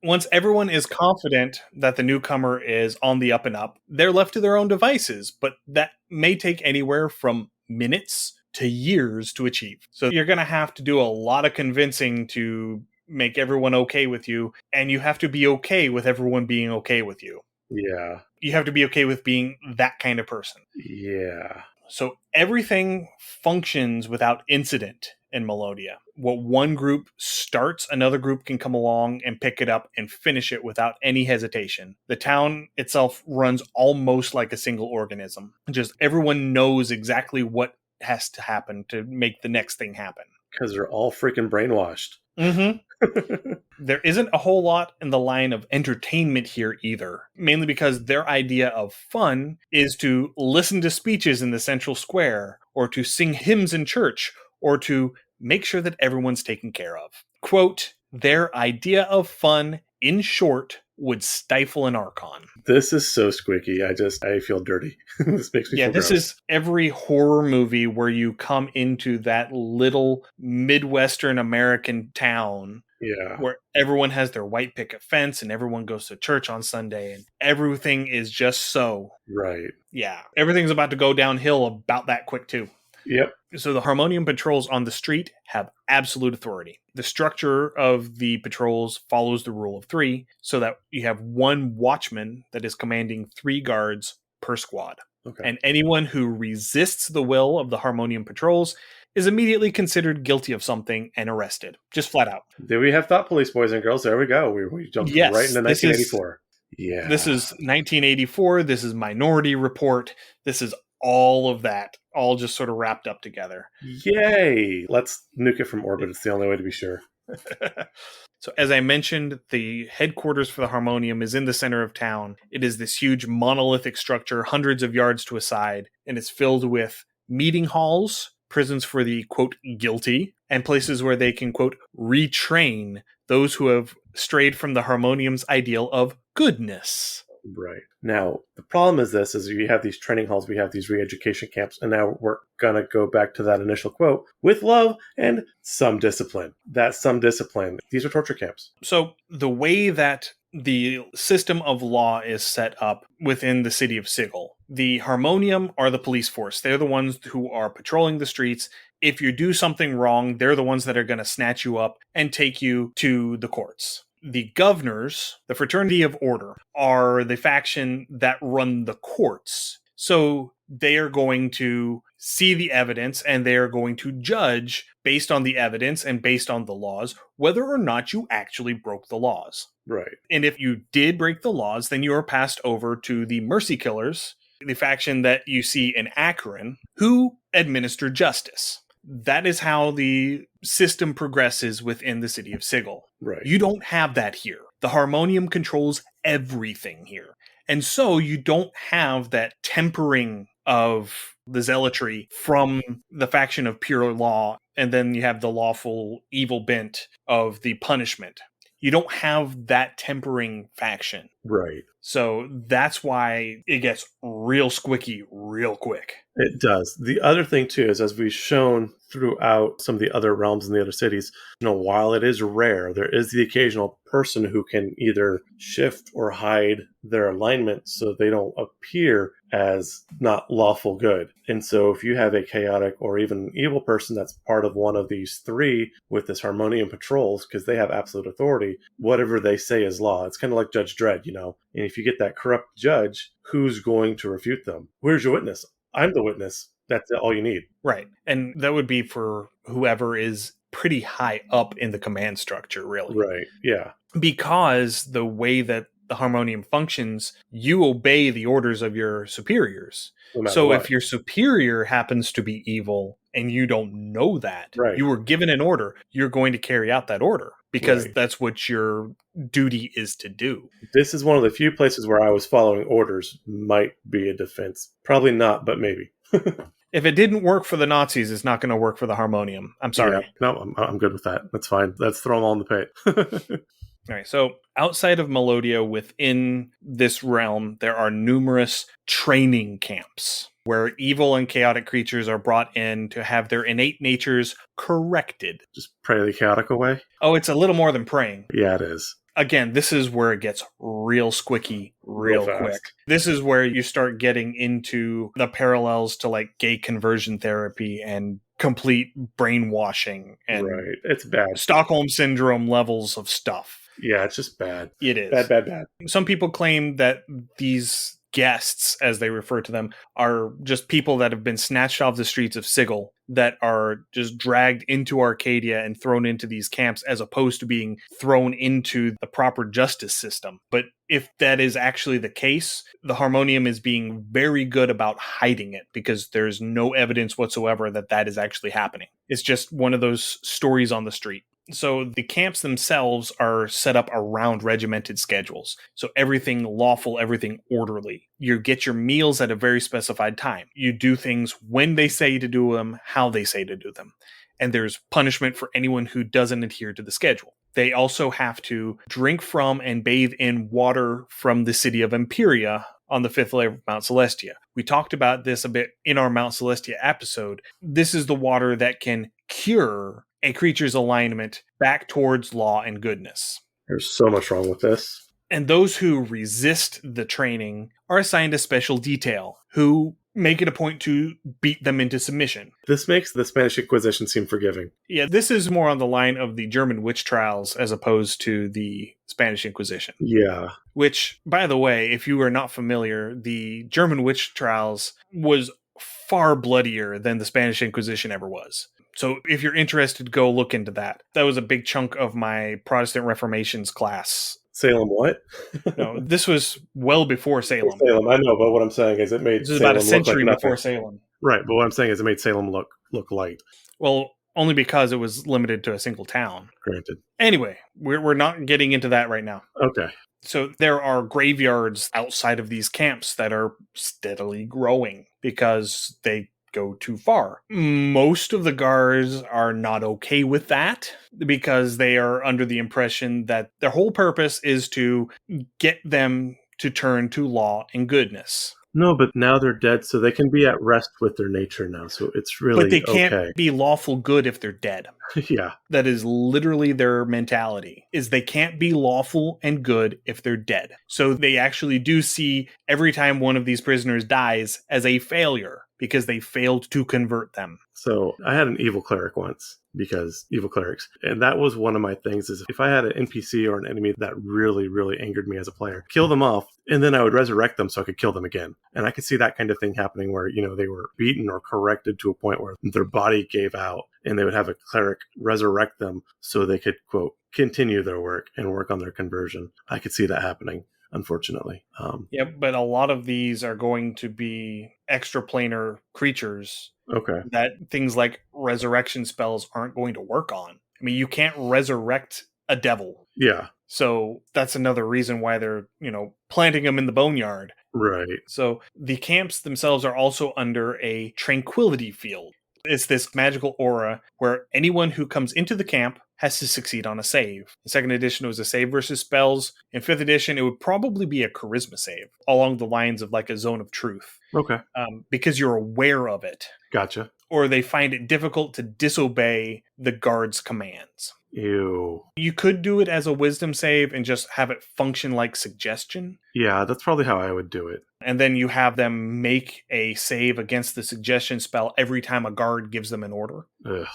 Once everyone is confident that the newcomer is on the up and up, they're left to their own devices, but that may take anywhere from minutes to years to achieve. So you're going to have to do a lot of convincing to make everyone okay with you, and you have to be okay with everyone being okay with you. Yeah. You have to be okay with being that kind of person. Yeah. So everything functions without incident in Melodia. What one group starts, another group can come along and pick it up and finish it without any hesitation. The town itself runs almost like a single organism. Just everyone knows exactly what has to happen to make the next thing happen. Because they're all freaking brainwashed. Mm-hmm. There isn't a whole lot in the line of entertainment here either, mainly because their idea of fun is to listen to speeches in the central square, or to sing hymns in church, or to make sure that everyone's taken care of. Quote, their idea of fun, in short, would stifle an Archon. This is so squeaky. I feel dirty. This makes me feel this gross. Is every horror movie where you come into that little Midwestern American town. Yeah. Where everyone has their white picket fence and everyone goes to church on Sunday and everything is just so. Right. Yeah. Everything's about to go downhill about that quick too. Yep. So the Harmonium patrols on the street have absolute authority. The structure of the patrols follows the rule of 3, so that you have one watchman that is commanding 3 guards per squad. Okay. And anyone who resists the will of the Harmonium patrols is immediately considered guilty of something and arrested. Just flat out. There we have thought police, boys and girls. There we go. We jumped right into 1984. Yeah. This is 1984. This is Minority Report. This is all of that, all just sort of wrapped up together. Yay! Let's nuke it from orbit. It's the only way to be sure. So as I mentioned, the headquarters for the Harmonium is in the center of town. It is this huge monolithic structure, hundreds of yards to a side, and it's filled with meeting halls, prisons for the, quote, guilty, and places where they can, quote, retrain those who have strayed from the Harmonium's ideal of goodness. Right. Now, the problem is you have these training halls, we have these re-education camps, and now we're going to go back to that initial quote, with love and some discipline. That's some discipline. These are torture camps. So the way that the system of law is set up within the city of Sigil, the Harmonium are the police force. They're the ones who are patrolling the streets. If you do something wrong, they're the ones that are going to snatch you up and take you to the courts. The governors, the Fraternity of Order, are the faction that run the courts. So they are going to see the evidence and they are going to judge based on the evidence and based on the laws whether or not you actually broke the laws. Right. And if you did break the laws, then you are passed over to the Mercy Killers, the faction that you see in Akron, who administer justice. That is how the system progresses within the city of Sigil. Right. You don't have that here. The Harmonium controls everything here. And so you don't have that tempering of the zealotry from the faction of pure law, and then you have the lawful evil bent of the punishment. You don't have that tempering faction. Right. So that's why it gets real squicky real quick. It does. The other thing, too, is as we've shown throughout some of the other realms in the other cities, while it is rare, there is the occasional person who can either shift or hide their alignment so they don't appear as not lawful good. And so if you have a chaotic or even evil person that's part of one of these 3 with this Harmonium patrols, because they have absolute authority, whatever they say is law. It's kind of like Judge Dredd, And if you get that corrupt judge, who's going to refute them? Where's your witness? I'm the witness. That's all you need. Right. And that would be for whoever is pretty high up in the command structure, really. Right. Yeah. Because the way that the Harmonium functions, you obey the orders of your superiors. No matter So what. if your superior happens to be evil and you don't know that, Right. you were given an order, you're going to carry out that order because Right. that's what your duty is to do. This is one of the few places where I was following orders. Might be a defense. Probably not, but maybe. If it didn't work for the Nazis, it's not going to work for the Harmonium. I'm sorry. Yeah. No, I'm good with that. That's fine. Let's throw them all in the pit. All right, so outside of Melodia, within this realm, there are numerous training camps where evil and chaotic creatures are brought in to have their innate natures corrected. Just pray the chaotic away. Oh, it's a little more than praying. Yeah, it is. Again, this is where it gets real squicky real fast. quick. This is where you start getting into the parallels to like gay conversion therapy and complete brainwashing and Right. It's bad. Stockholm syndrome levels of stuff. Yeah, it's just bad. It is. Bad. Some people claim that these guests, as they refer to them, are just people that have been snatched off the streets of Sigil that are just dragged into Arcadia and thrown into these camps as opposed to being thrown into the proper justice system. But if that is actually the case, the Harmonium is being very good about hiding it because there's no evidence whatsoever that that is actually happening. It's just one of those stories on the street. So the camps themselves are set up around regimented schedules. So everything lawful, everything orderly. You get your meals at a very specified time. You do things when they say to do them, how they say to do them. And there's punishment for anyone who doesn't adhere to the schedule. They also have to drink from and bathe in water from the city of Imperia on the fifth layer of Mount Celestia. We talked about this a bit in our Mount Celestia episode. This is the water that can cure a creature's alignment back towards law and goodness. There's so much wrong with this. And those who resist the training are assigned a special detail, who make it a point to beat them into submission. This makes the Spanish Inquisition seem forgiving. Yeah, this is more on the line of the German witch trials as opposed to the Spanish Inquisition. Yeah. Which, by the way, if you are not familiar, the German witch trials was far bloodier than the Spanish Inquisition ever was. So if you're interested, go look into that. That was a big chunk of my Protestant Reformations class. Salem what? No, this was well before Salem. Salem, I know, but what I'm saying is it made This is Salem about a century look like before nothing. Salem. Right, but what I'm saying is it made Salem look light. Well, only because it was limited to a single town. Granted. Anyway, we're not getting into that right now. Okay. So there are graveyards outside of these camps that are steadily growing because they go too far. Most of the guards are not okay with that because they are under the impression that their whole purpose is to get them to turn to law and goodness. No, but now they're dead, so they can be at rest with their nature now. So it's really But they can't okay. be lawful good if they're dead. Yeah. That is literally their mentality, is they can't be lawful and good if they're dead. So they actually do see every time one of these prisoners dies as a failure because they failed to convert them. So I had an evil cleric once, because evil clerics. And that was one of my things, is if I had an NPC or an enemy that really, really angered me as a player, kill them off, and then I would resurrect them so I could kill them again. And I could see that kind of thing happening where, they were beaten or corrected to a point where their body gave out, and they would have a cleric resurrect them so they could, quote, continue their work and work on their conversion. I could see that happening, unfortunately. But a lot of these are going to be extraplanar creatures. Okay. That things like resurrection spells aren't going to work on. I mean, you can't resurrect a devil. Yeah. So that's another reason why they're, planting them in the boneyard. Right. So the camps themselves are also under a tranquility field. It's this magical aura where anyone who comes into the camp has to succeed on a save. In second edition, it was a save versus spells. In fifth edition, it would probably be a charisma save along the lines of like a zone of truth. Okay. Because you're aware of it. Gotcha. Or they find it difficult to disobey the guard's commands. Ew. You could do it as a wisdom save and just have it function like suggestion. Yeah, that's probably how I would do it. And then you have them make a save against the suggestion spell every time a guard gives them an order. Ugh.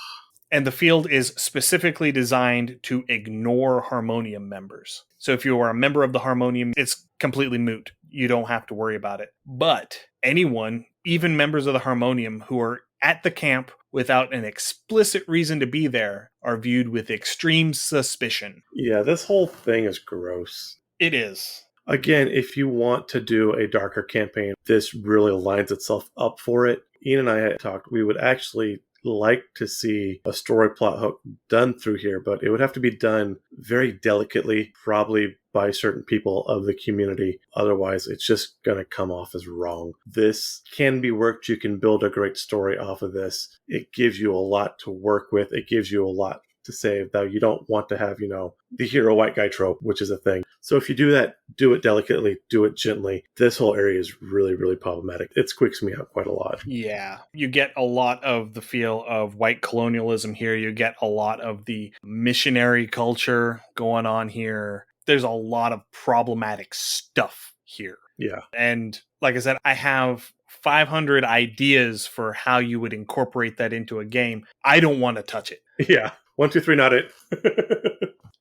And the field is specifically designed to ignore Harmonium members. So if you are a member of the Harmonium, it's completely moot. You don't have to worry about it. But anyone Even members of the Harmonium who are at the camp without an explicit reason to be there are viewed with extreme suspicion. Yeah, this whole thing is gross. It is. Again, if you want to do a darker campaign, this really lines itself up for it. Ian and I had talked, we would actually like to see a story plot hook done through here, but it would have to be done very delicately, probably by certain people of the community. Otherwise, it's just going to come off as wrong. This can be worked. You can build a great story off of this. It gives you a lot to work with. It gives you a lot to say, though you don't want to have, the hero white guy trope, which is a thing. So if you do that, do it delicately, do it gently. This whole area is really, really problematic. It squeaks me out quite a lot. Yeah. You get a lot of the feel of white colonialism here. You get a lot of the missionary culture going on here. There's a lot of problematic stuff here. Yeah. And like I said, I have 500 ideas for how you would incorporate that into a game. I don't want to touch it. Yeah. 1, 2, 3, not it.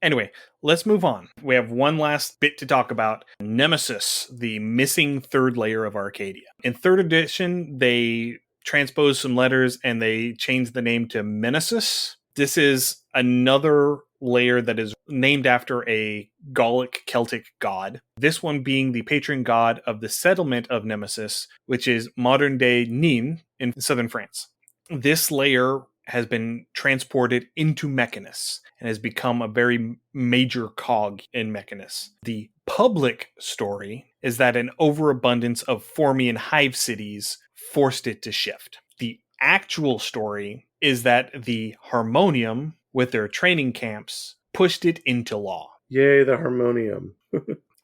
Anyway, let's move on. We have one last bit to talk about. Nemesis, the missing third layer of Arcadia. In 3rd edition, they transposed some letters and they changed the name to Menesis. This is another layer that is named after a Gallic Celtic god. This one being the patron god of the settlement of Nemesis, which is modern-day Nîmes in southern France. This layer has been transported into Mechanus and has become a very major cog in Mechanus. The public story is that an overabundance of formian hive cities forced it to shift. The actual story is that the Harmonium, with their training camps, pushed it into law. Yay, the Harmonium.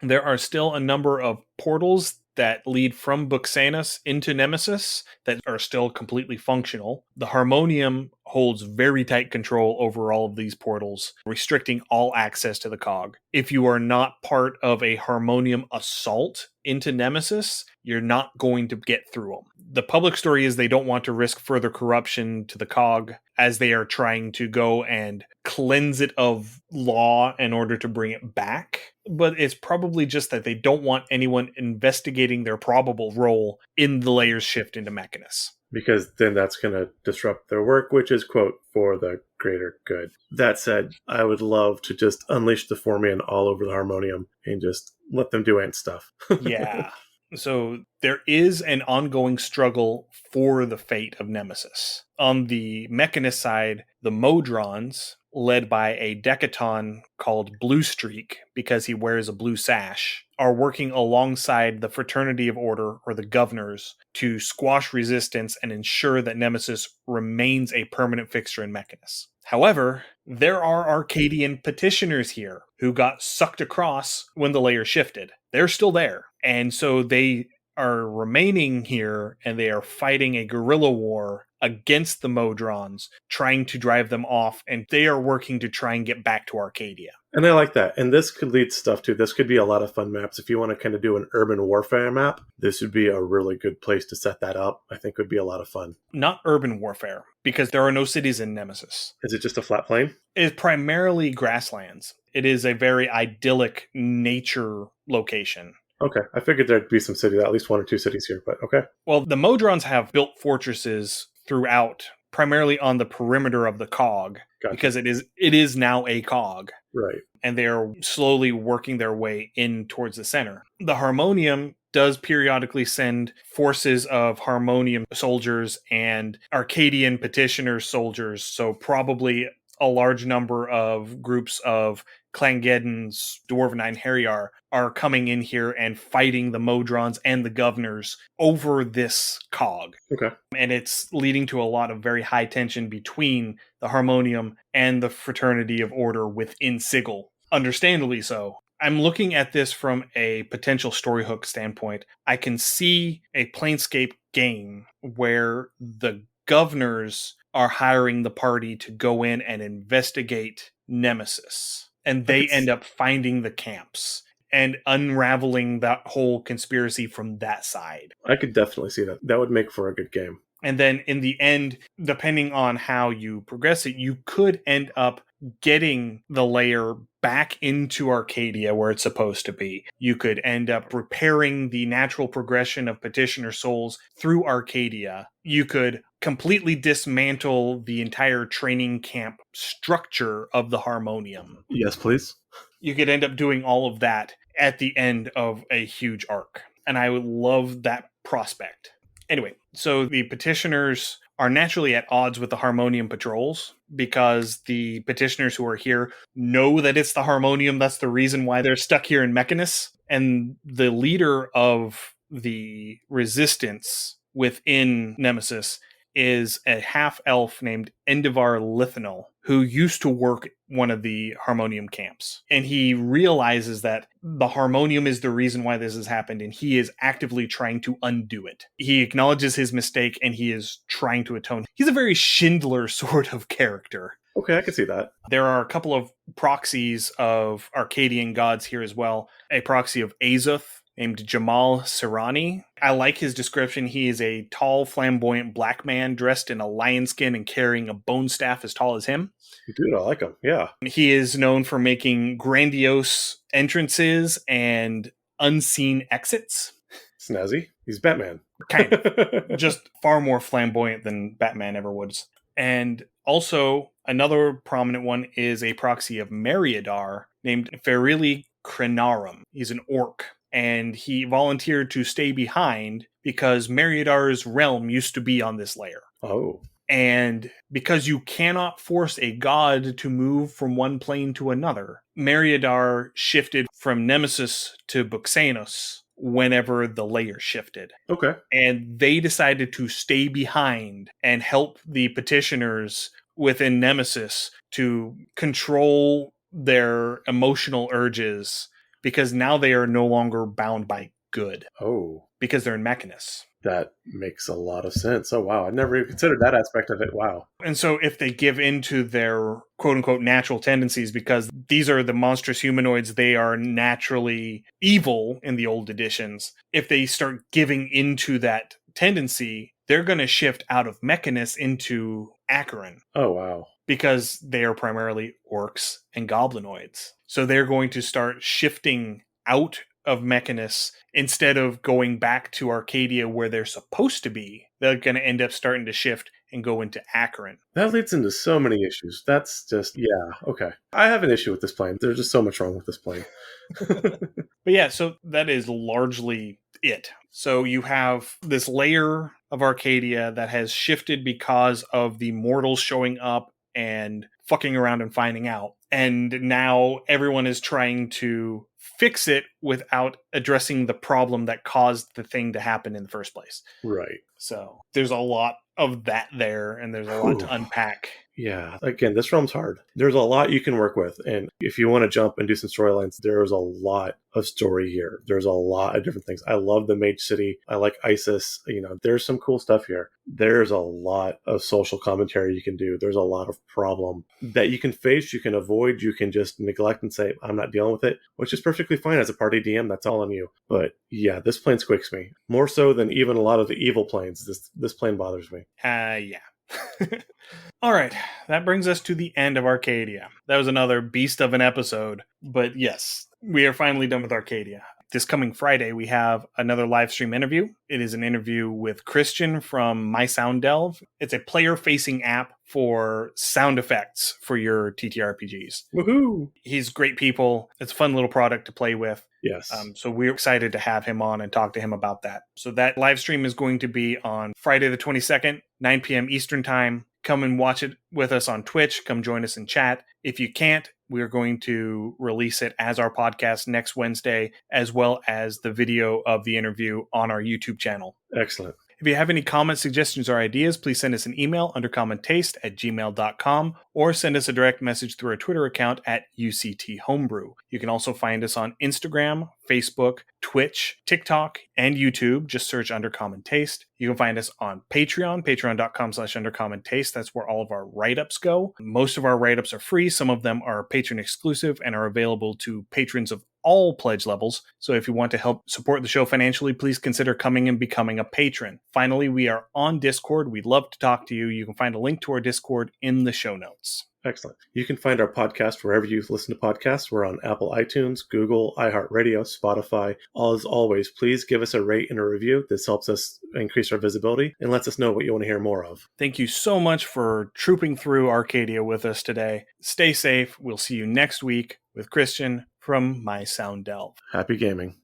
There are still a number of portals that lead from Buxanus into Nemesis that are still completely functional. The Harmonium holds very tight control over all of these portals, restricting all access to the cog. If you are not part of a Harmonium assault into Nemesis, you're not going to get through them. The public story is they don't want to risk further corruption to the cog as they are trying to go and cleanse it of law in order to bring it back. But it's probably just that they don't want anyone investigating their probable role in the layers shift into Mechanus. Because then that's going to disrupt their work, which is, quote, for the greater good. That said, I would love to just unleash the Formian all over the Harmonium and just let them do ant stuff. Yeah. So there is an ongoing struggle for the fate of Nemesis. On the Mechanist side, the Modrons, led by a Decaton called Blue Streak, because he wears a blue sash, are working alongside the Fraternity of Order, or the Governors, to squash resistance and ensure that Nemesis remains a permanent fixture in Mechanus. However, there are Arcadian petitioners here who got sucked across when the layer shifted. They're still there. And so they are remaining here and they are fighting a guerrilla war against the Modrons, trying to drive them off, and they are working to try and get back to Arcadia. And I like that. And this could lead stuff too. This could be a lot of fun maps. If you want to kind of do an urban warfare map, this would be a really good place to set that up. I think would be a lot of fun. Not urban warfare, because there are no cities in Nemesis. Is it just a flat plain? It is primarily grasslands. It is a very idyllic nature location. Okay, I figured there'd be some cities, at least 1 or 2 cities here, but okay. Well, the Modrons have built fortresses throughout, primarily on the perimeter of the cog, Gotcha. Because it is now a cog. Right. And they are slowly working their way in towards the center. The Harmonium does periodically send forces of Harmonium soldiers and Arcadian petitioner soldiers, so probably a large number of groups of Clangeddin's Dwarvenine Harriar are coming in here and fighting the Modrons and the Governors over this cog. Okay. And it's leading to a lot of very high tension between the Harmonium and the Fraternity of Order within Sigil. Understandably so. I'm looking at this from a potential story hook standpoint. I can see a Planescape game where the Governors are hiring the party to go in and investigate Nemesis. And they end up finding the camps and unraveling that whole conspiracy from that side. I could definitely see that. That would make for a good game. And then in the end, depending on how you progress it, you could end up getting the layer back into Arcadia where it's supposed to be. You could end up repairing the natural progression of petitioner souls through Arcadia. You could completely dismantle the entire training camp structure of the Harmonium. Yes, please. You could end up doing all of that at the end of a huge arc. And I would love that prospect. Anyway, so the petitioners are naturally at odds with the Harmonium patrols because the petitioners who are here know that it's the Harmonium. That's the reason why they're stuck here in Mechanus. And the leader of the resistance within Nemesis is a half-elf named Endivar Lithanol, who used to work one of the Harmonium camps. And he realizes that the Harmonium is the reason why this has happened, and he is actively trying to undo it. He acknowledges his mistake, and he is trying to atone. He's a very Schindler sort of character. Okay, I can see that. There are a couple of proxies of Arcadian gods here as well. A proxy of Azuth, named Jamal Sirani. I like his description. He is a tall, flamboyant black man dressed in a lion skin and carrying a bone staff as tall as him. Dude, I like him. Yeah. He is known for making grandiose entrances and unseen exits. Snazzy. He's Batman. Kind of. Just far more flamboyant than Batman ever was. And also, another prominent one is a proxy of Meriadar named Ferili Krenarum. He's an orc. And he volunteered to stay behind because Meriadar's realm used to be on this layer. Oh. And because you cannot force a god to move from one plane to another, Meriadar shifted from Nemesis to Buxanus whenever the layer shifted. Okay. And they decided to stay behind and help the petitioners within Nemesis to control their emotional urges, because now they are no longer bound by good. Oh. Because they're in Mechanus. That makes a lot of sense. Oh, wow. I never even considered that aspect of it. Wow. And so if they give into their quote-unquote natural tendencies, because these are the monstrous humanoids, they are naturally evil in the old editions. If they start giving into that tendency, they're going to shift out of Mechanus into Acheron. Oh, wow. Because they are primarily orcs and goblinoids. So they're going to start shifting out of Mechanus instead of going back to Arcadia where they're supposed to be. They're going to end up starting to shift and go into Acheron. That leads into so many issues. That's just, yeah, okay. I have an issue with this plane. There's just so much wrong with this plane. But yeah, so that is largely it. So you have this layer of Arcadia that has shifted because of the mortals showing up and fucking around and finding out. And now everyone is trying to fix it without addressing the problem that caused the thing to happen in the first place. Right. So there's a lot of that there, and there's a lot to unpack. Yeah. Again, this realm's hard. There's a lot you can work with. And if you want to jump and do some storylines, there's a lot of story here. There's a lot of different things. I love the Mage City. I like Isis. You know, there's some cool stuff here. There's a lot of social commentary you can do. There's a lot of problem that you can face, you can avoid, you can just neglect and say, I'm not dealing with it, which is perfectly fine as a party DM. That's all on you. But yeah, this plane squicks me. More so than even a lot of the evil planes. This plane bothers me. Yeah. All right, that brings us to the end of Arcadia. That was another beast of an episode, but yes, we are finally done with Arcadia. This coming Friday, we have another live stream interview. It is an interview with Christian from My Sound Delve. It's a player-facing app for sound effects for your TTRPGs. Woohoo! He's great people. It's a fun little product to play with. Yes. So we're excited to have him on and talk to him about that. So that live stream is going to be on Friday the 22nd, 9 p.m. Eastern Time. Come and watch it with us on Twitch. Come join us in chat. If you can't, we're going to release it as our podcast next Wednesday, as well as the video of the interview on our YouTube channel. Excellent. If you have any comments, suggestions, or ideas, please send us an email, undercommontaste@gmail.com, or send us a direct message through our Twitter account at UCT Homebrew. You can also find us on Instagram, Facebook, Twitch, TikTok, and YouTube. Just search Undercommon Taste. You can find us on Patreon, patreon.com/Undercommon Taste. That's where all of our write-ups go. Most of our write-ups are free. Some of them are patron exclusive and are available to patrons of all pledge levels, so if you want to help support the show financially, please consider coming and becoming a patron. Finally, we are on Discord. We'd love to talk to you. You can find a link to our Discord in the show notes. Excellent. You can find our podcast wherever you listen to podcasts. We're on Apple iTunes, Google, iHeartRadio, Spotify. As always, please give us a rate and a review. This helps us increase our visibility and lets us know what you want to hear more of. Thank you so much for trooping through Arcadia with us today. Stay safe. We'll see you next week with Christian from My Sound Delve. Happy gaming.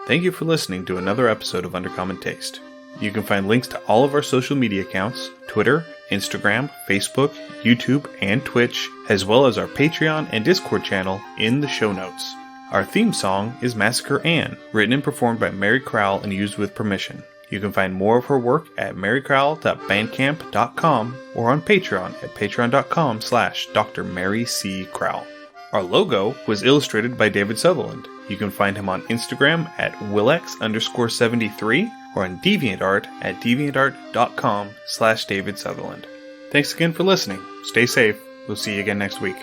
Thank you for listening to another episode of Undercommon Taste. You can find links to all of our social media accounts, Twitter, Instagram, Facebook, YouTube, and Twitch, as well as our Patreon and Discord channel in the show notes. Our theme song is Massacre Anne, written and performed by Mary Crowell and used with permission. You can find more of her work at marycrowell.bandcamp.com or on Patreon at patreon.com/Dr. Mary C. Crowell. Our logo was illustrated by David Sutherland. You can find him on Instagram at willex_73 or on DeviantArt at deviantart.com/David Sutherland. Thanks again for listening. Stay safe. We'll see you again next week.